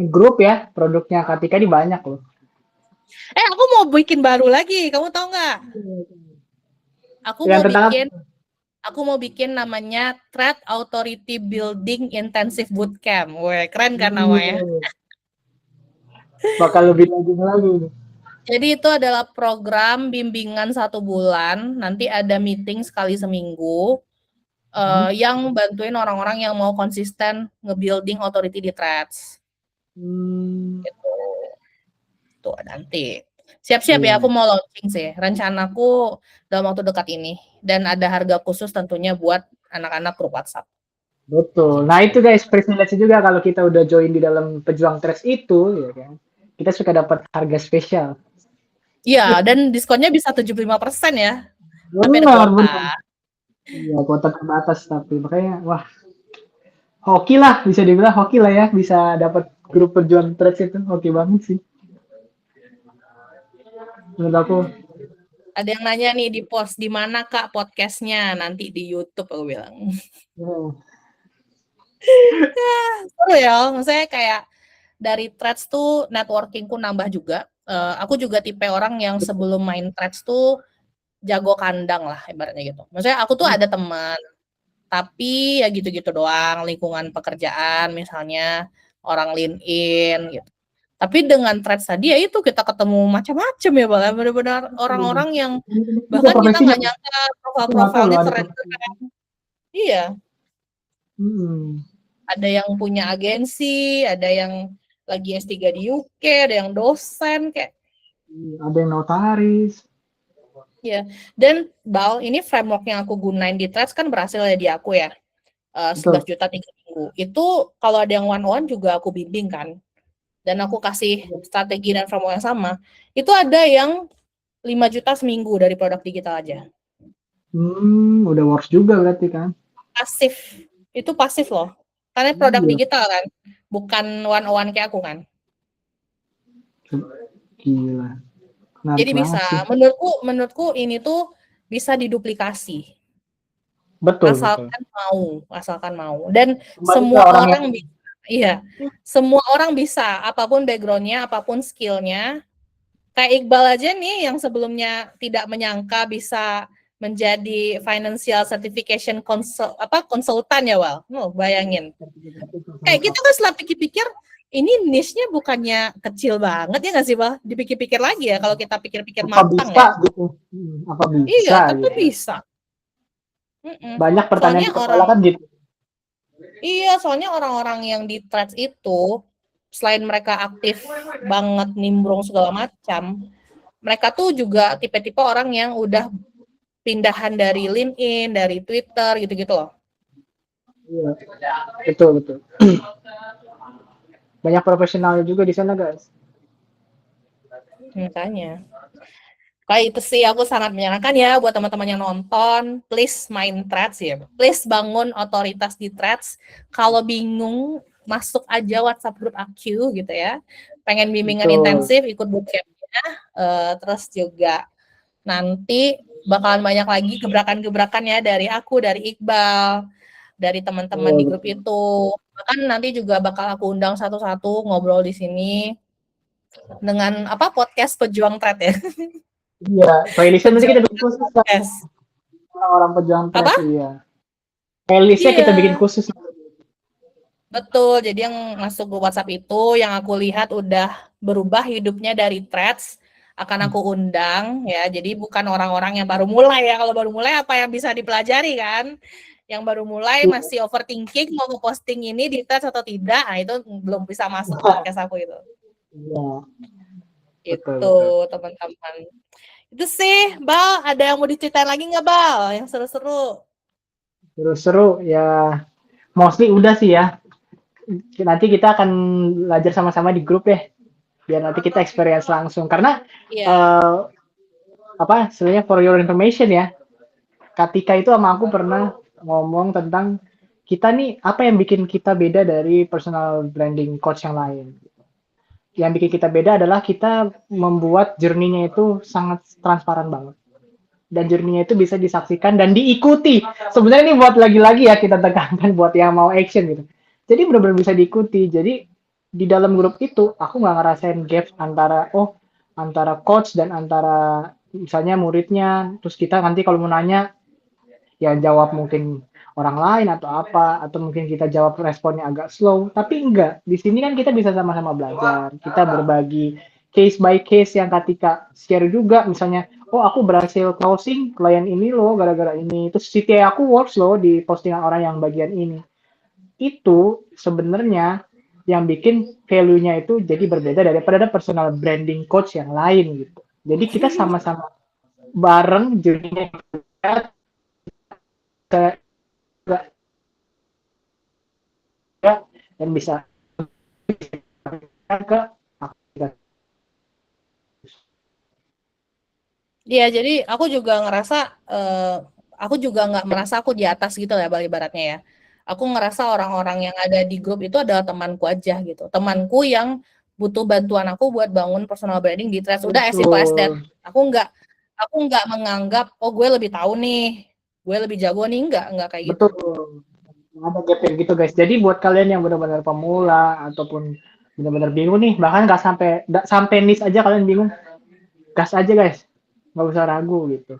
grup ya, produknya Katika ini banyak loh. Aku mau bikin baru lagi, kamu tahu nggak? Aku Yang mau tentang bikin Aku mau bikin namanya Threat Authority Building Intensive Bootcamp. Weh, keren kan namanya? bakal lebih lagi. Jadi itu adalah program bimbingan 1 bulan. Nanti ada meeting sekali seminggu yang bantuin orang-orang yang mau konsisten nge-building authority di threads. Gitu. Tuh nanti. Siap-siap ya, Iya. aku mau launching sih. Rencanaku dalam waktu dekat ini. Dan ada harga khusus tentunya buat anak-anak grup WhatsApp. Betul. Nah itu guys, privilege juga kalau kita udah join di dalam pejuang tres itu, ya kan? Kita suka dapat harga spesial. Iya, dan diskonnya bisa 75% ya. Tapi ada Benar, kuota. benar. Iya, kuota terbatas tapi makanya wah, hoki lah bisa dibilang hoki lah ya bisa dapat grup pejuang tres itu hoki banget sih. Menurut aku. Ada yang nanya nih di post, di mana Kak podcastnya? Nanti di YouTube aku bilang. Oh, Seru ya, maksudnya kayak dari threads tuh networkingku nambah juga. Aku juga tipe orang yang sebelum main threads tuh jago kandang lah ibaratnya gitu. Maksudnya aku tuh ada teman, tapi ya gitu-gitu doang, lingkungan pekerjaan misalnya, orang LinkedIn gitu. Tapi dengan threads tadi ya itu kita ketemu macam-macam ya Bang, benar-benar orang-orang yang juga bahkan kita profesinya nggak nyangka aku nggak tahu profil-profilnya loh ada keren-keren. Iya, hmm, ada yang punya agensi, ada yang lagi S3 di UK, ada yang dosen kayak ada yang notaris. ya. Dan Bal, ini framework yang aku gunain di Threads kan berhasil ya di aku ya. 11 Betul. juta 3 minggu. Itu kalau ada yang one-on-one juga aku bimbing kan. Dan aku kasih strategi dan framework yang sama. Itu ada yang 5 juta seminggu dari produk digital aja. Udah works juga berarti kan. Pasif. Itu pasif loh. Karena produk Iya, digital kan. Bukan one-on-one kayak aku kan. gila. Menarik Jadi banget bisa. sih. Menurutku ini tuh bisa diduplikasi. Betul, betul. Asalkan mau. Dan Kembali ke semua orang yang orang bisa. Iya. Semua orang bisa, apapun background-nya, apapun skill-nya. Kayak Iqbal aja nih yang sebelumnya tidak menyangka bisa menjadi financial certification konsultan ya, Wal. Bayangin. Kayak gitu kan setelah pikir-pikir, ini niche-nya bukannya kecil banget ya nggak sih, Wal? Dipikir-pikir lagi ya kalau kita pikir-pikir apa matang bisa ya. gitu. Apa Iya, bisa tapi gitu. bisa. Banyak pertanyaan Soalnya di kepala kan gitu. soalnya orang-orang yang di threads itu selain mereka aktif banget nimbrung segala macam, mereka tuh juga tipe-tipe orang yang udah pindahan dari LinkedIn, dari Twitter gitu-gitu loh. Iya, betul, betul. Banyak profesional juga di sana, guys. Makanya. Kayak itu sih aku sangat menyarankan ya buat teman-teman yang nonton, please main threads ya. Please bangun otoritas di threads. Kalau bingung, masuk aja WhatsApp grup AQ gitu ya. Pengen bimbingan Betul. intensif, ikut bootcampnya. Terus juga nanti bakalan banyak lagi gebrakan-gebrakan ya dari aku, dari Iqbal, dari teman-teman di grup itu. Bahkan nanti juga bakal aku undang satu-satu ngobrol di sini dengan podcast pejuang thread ya. Iya, playlistnya nanti kita Pejuang bikin khusus kan. podcast. Orang-orang pejuang Apa? tres, iya. Playlistnya kita bikin Iya, khusus. betul. Jadi yang masuk ke WhatsApp itu yang aku lihat udah berubah hidupnya dari threads, akan aku undang ya. Jadi bukan orang-orang yang baru mulai ya. Kalau baru mulai apa yang bisa dipelajari kan? Yang baru mulai masih overthinking mau posting ini di threads atau tidak, nah itu belum bisa masuk podcast aku itu. Iya. Itu teman-teman. Itu sih, Bal. Ada yang mau diceritain lagi nggak, Bal? Yang seru-seru. Seru-seru ya. Mostly udah sih ya. Nanti kita akan belajar sama-sama di grup ya. Biar nanti kita experience langsung. Karena sebenarnya for your information ya. Ketika itu sama aku pernah ngomong tentang kita nih apa yang bikin kita beda dari personal branding coach yang lain. Yang bikin kita beda adalah kita membuat journey-nya itu sangat transparan banget. Dan journey-nya itu bisa disaksikan dan diikuti. Sebenarnya ini buat lagi-lagi ya kita tekankan buat yang mau action gitu. Jadi benar-benar bisa diikuti. Jadi di dalam grup itu aku nggak ngerasain gap antara coach dan antara misalnya muridnya. Terus kita nanti kalau mau nanya ya jawab mungkin orang lain atau apa, atau mungkin kita jawab responnya agak slow, tapi enggak. Di sini kan kita bisa sama-sama belajar, kita berbagi case by case yang ketika share juga, misalnya, oh aku berhasil closing klien ini loh gara-gara ini, terus CTA aku works loh di postingan orang yang bagian ini. Itu sebenarnya yang bikin value-nya itu jadi berbeda daripada personal branding coach yang lain gitu. Jadi kita sama-sama bareng journey-nya dan bisa ke Iya, jadi aku juga ngerasa, aku juga nggak merasa aku di atas gitu ya, ibaratnya ya. Aku ngerasa orang-orang yang ada di grup itu adalah temanku aja gitu. Temanku yang butuh bantuan aku buat bangun personal branding di threads. Udah as simple as that. Aku nggak menganggap, oh gue lebih tahu nih, gue lebih jago nih, nggak kayak gitu. betul ada gap yang gitu guys. Jadi buat kalian yang benar-benar pemula ataupun benar-benar bingung nih, bahkan nggak sampai niche aja kalian bingung, gas aja guys, nggak usah ragu gitu.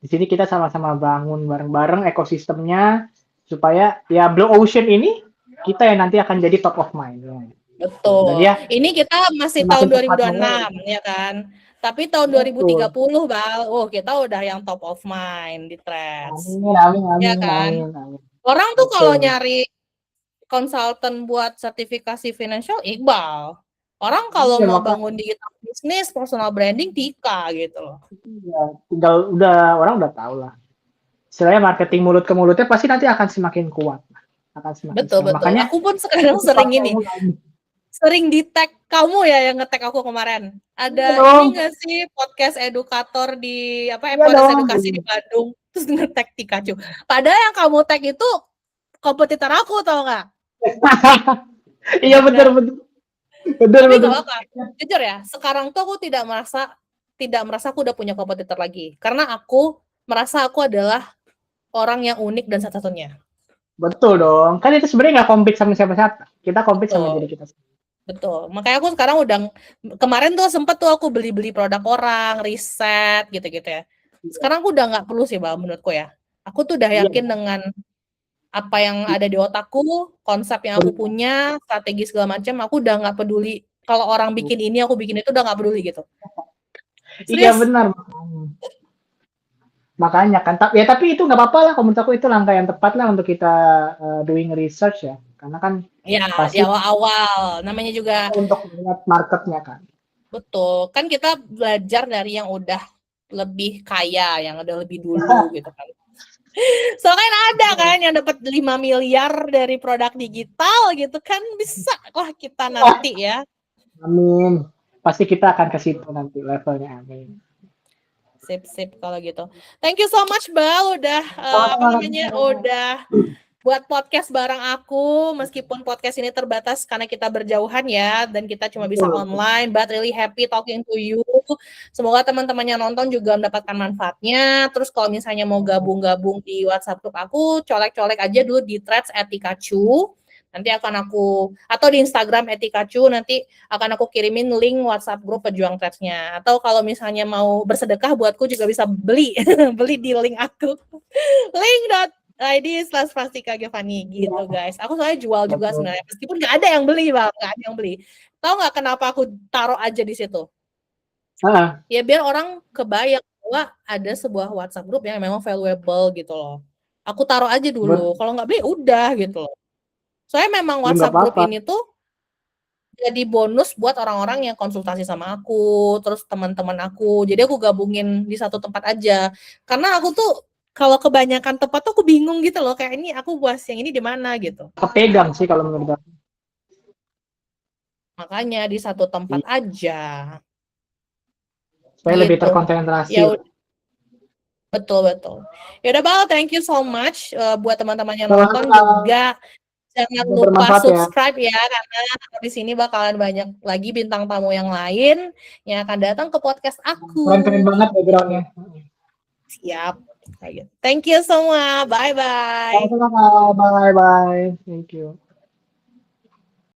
Di sini kita sama-sama bangun bareng-bareng ekosistemnya supaya ya Blue Ocean ini kita yang nanti akan jadi top of mind. Betul. Dan ya, ini kita masih tahun 2026 ya kan. Tapi tahun 2030 Bal, kita udah yang top of mind di threads. Ya kan? Amin. Orang tuh kalau nyari konsultan buat sertifikasi financial Iqbal. Orang kalau mau bangun digital bisnis, personal branding Tika gitu loh. Iya, orang udah tahu lah. Istilahnya marketing mulut ke mulutnya pasti nanti akan semakin kuat. Betul. Makanya aku pun sekarang sering di tag kamu ya yang nge-tag aku kemarin. Ada ini nggak sih podcast edukator di podcast edukasi di Bandung, terus nge-tag Tikacu. Padahal yang kamu tag itu kompetitor aku, tau nggak? Iya benar. Tapi nggak apa-apa. Jujur ya, sekarang tuh aku tidak merasa aku udah punya kompetitor lagi, karena aku merasa aku adalah orang yang unik dan satu-satunya. Betul dong, kan itu sebenarnya nggak compete sama siapa-siapa, kita compete sama diri kita sendiri. Betul, makanya aku sekarang kemarin tuh sempet tuh aku beli produk orang, riset gitu-gitu ya. Sekarang aku udah nggak perlu sih Bang, menurutku ya. Aku tuh udah yakin dengan apa yang ada di otakku, konsep yang aku punya, strategi segala macam, aku udah nggak peduli kalau orang bikin ini, aku bikin itu, udah nggak peduli gitu. Iya benar. Makanya kan, tapi itu nggak apa-apa lah, menurut aku itu langkah yang tepat lah untuk kita doing research ya, karena kan ya pasti di awal-awal namanya juga untuk melihat marketnya kan. Betul, kan kita belajar dari yang udah lebih kaya, yang udah lebih dulu gitu kan. Soalnya ada kan yang dapat 5 miliar dari produk digital gitu kan, bisa lah kita nanti ya. Amin. Pasti kita akan ke situ nanti levelnya, amin. Sip kalau gitu. Thank you so much Bal udah udah buat podcast bareng aku, meskipun podcast ini terbatas karena kita berjauhan ya, dan kita cuma bisa online, but really happy talking to you. Semoga teman-teman yang nonton juga mendapatkan manfaatnya. Terus kalau misalnya mau gabung-gabung di WhatsApp group aku, colek-colek aja dulu di threads @tikacu. Nanti atau di Instagram @tikacu, nanti akan aku kirimin link WhatsApp grup pejuang threads-nya. Atau kalau misalnya mau bersedekah buatku juga bisa beli di link aku. link.id/Prastika Giovanni gitu guys. Aku soalnya jual juga sebenarnya, meskipun nggak ada yang beli Bang, nggak ada yang beli. Tahu nggak kenapa aku taruh aja di situ? Ah, Ya biar orang kebayang bahwa ada sebuah WhatsApp group yang memang valuable gitu loh. Aku taruh aja dulu. Kalau nggak beli udah gitu loh. Soalnya memang ya nggak WhatsApp group apa-apa. ini tuh jadi bonus buat orang-orang yang konsultasi sama aku, terus teman-teman aku. Jadi aku gabungin di satu tempat aja. Karena aku tuh kalau kebanyakan tempat tuh aku bingung gitu loh. Kayak ini aku bahas yang ini di mana gitu. Kepegang sih kalau menurut aku. Makanya di satu tempat Iya, aja supaya lebih gitu. terkonsentrasi. Ya betul betul. Ya udah Bal, thank you so much buat teman-teman yang nonton Sama-sama. juga. Jangan Udah lupa bermanfaat ya. subscribe ya, karena di sini bakalan banyak lagi bintang tamu yang lain yang akan datang ke podcast Keren-keren aku. banget backgroundnya. Siap. Kayak gitu. Thank you semua. Bye bye. Sama-sama. Bye bye. Thank you.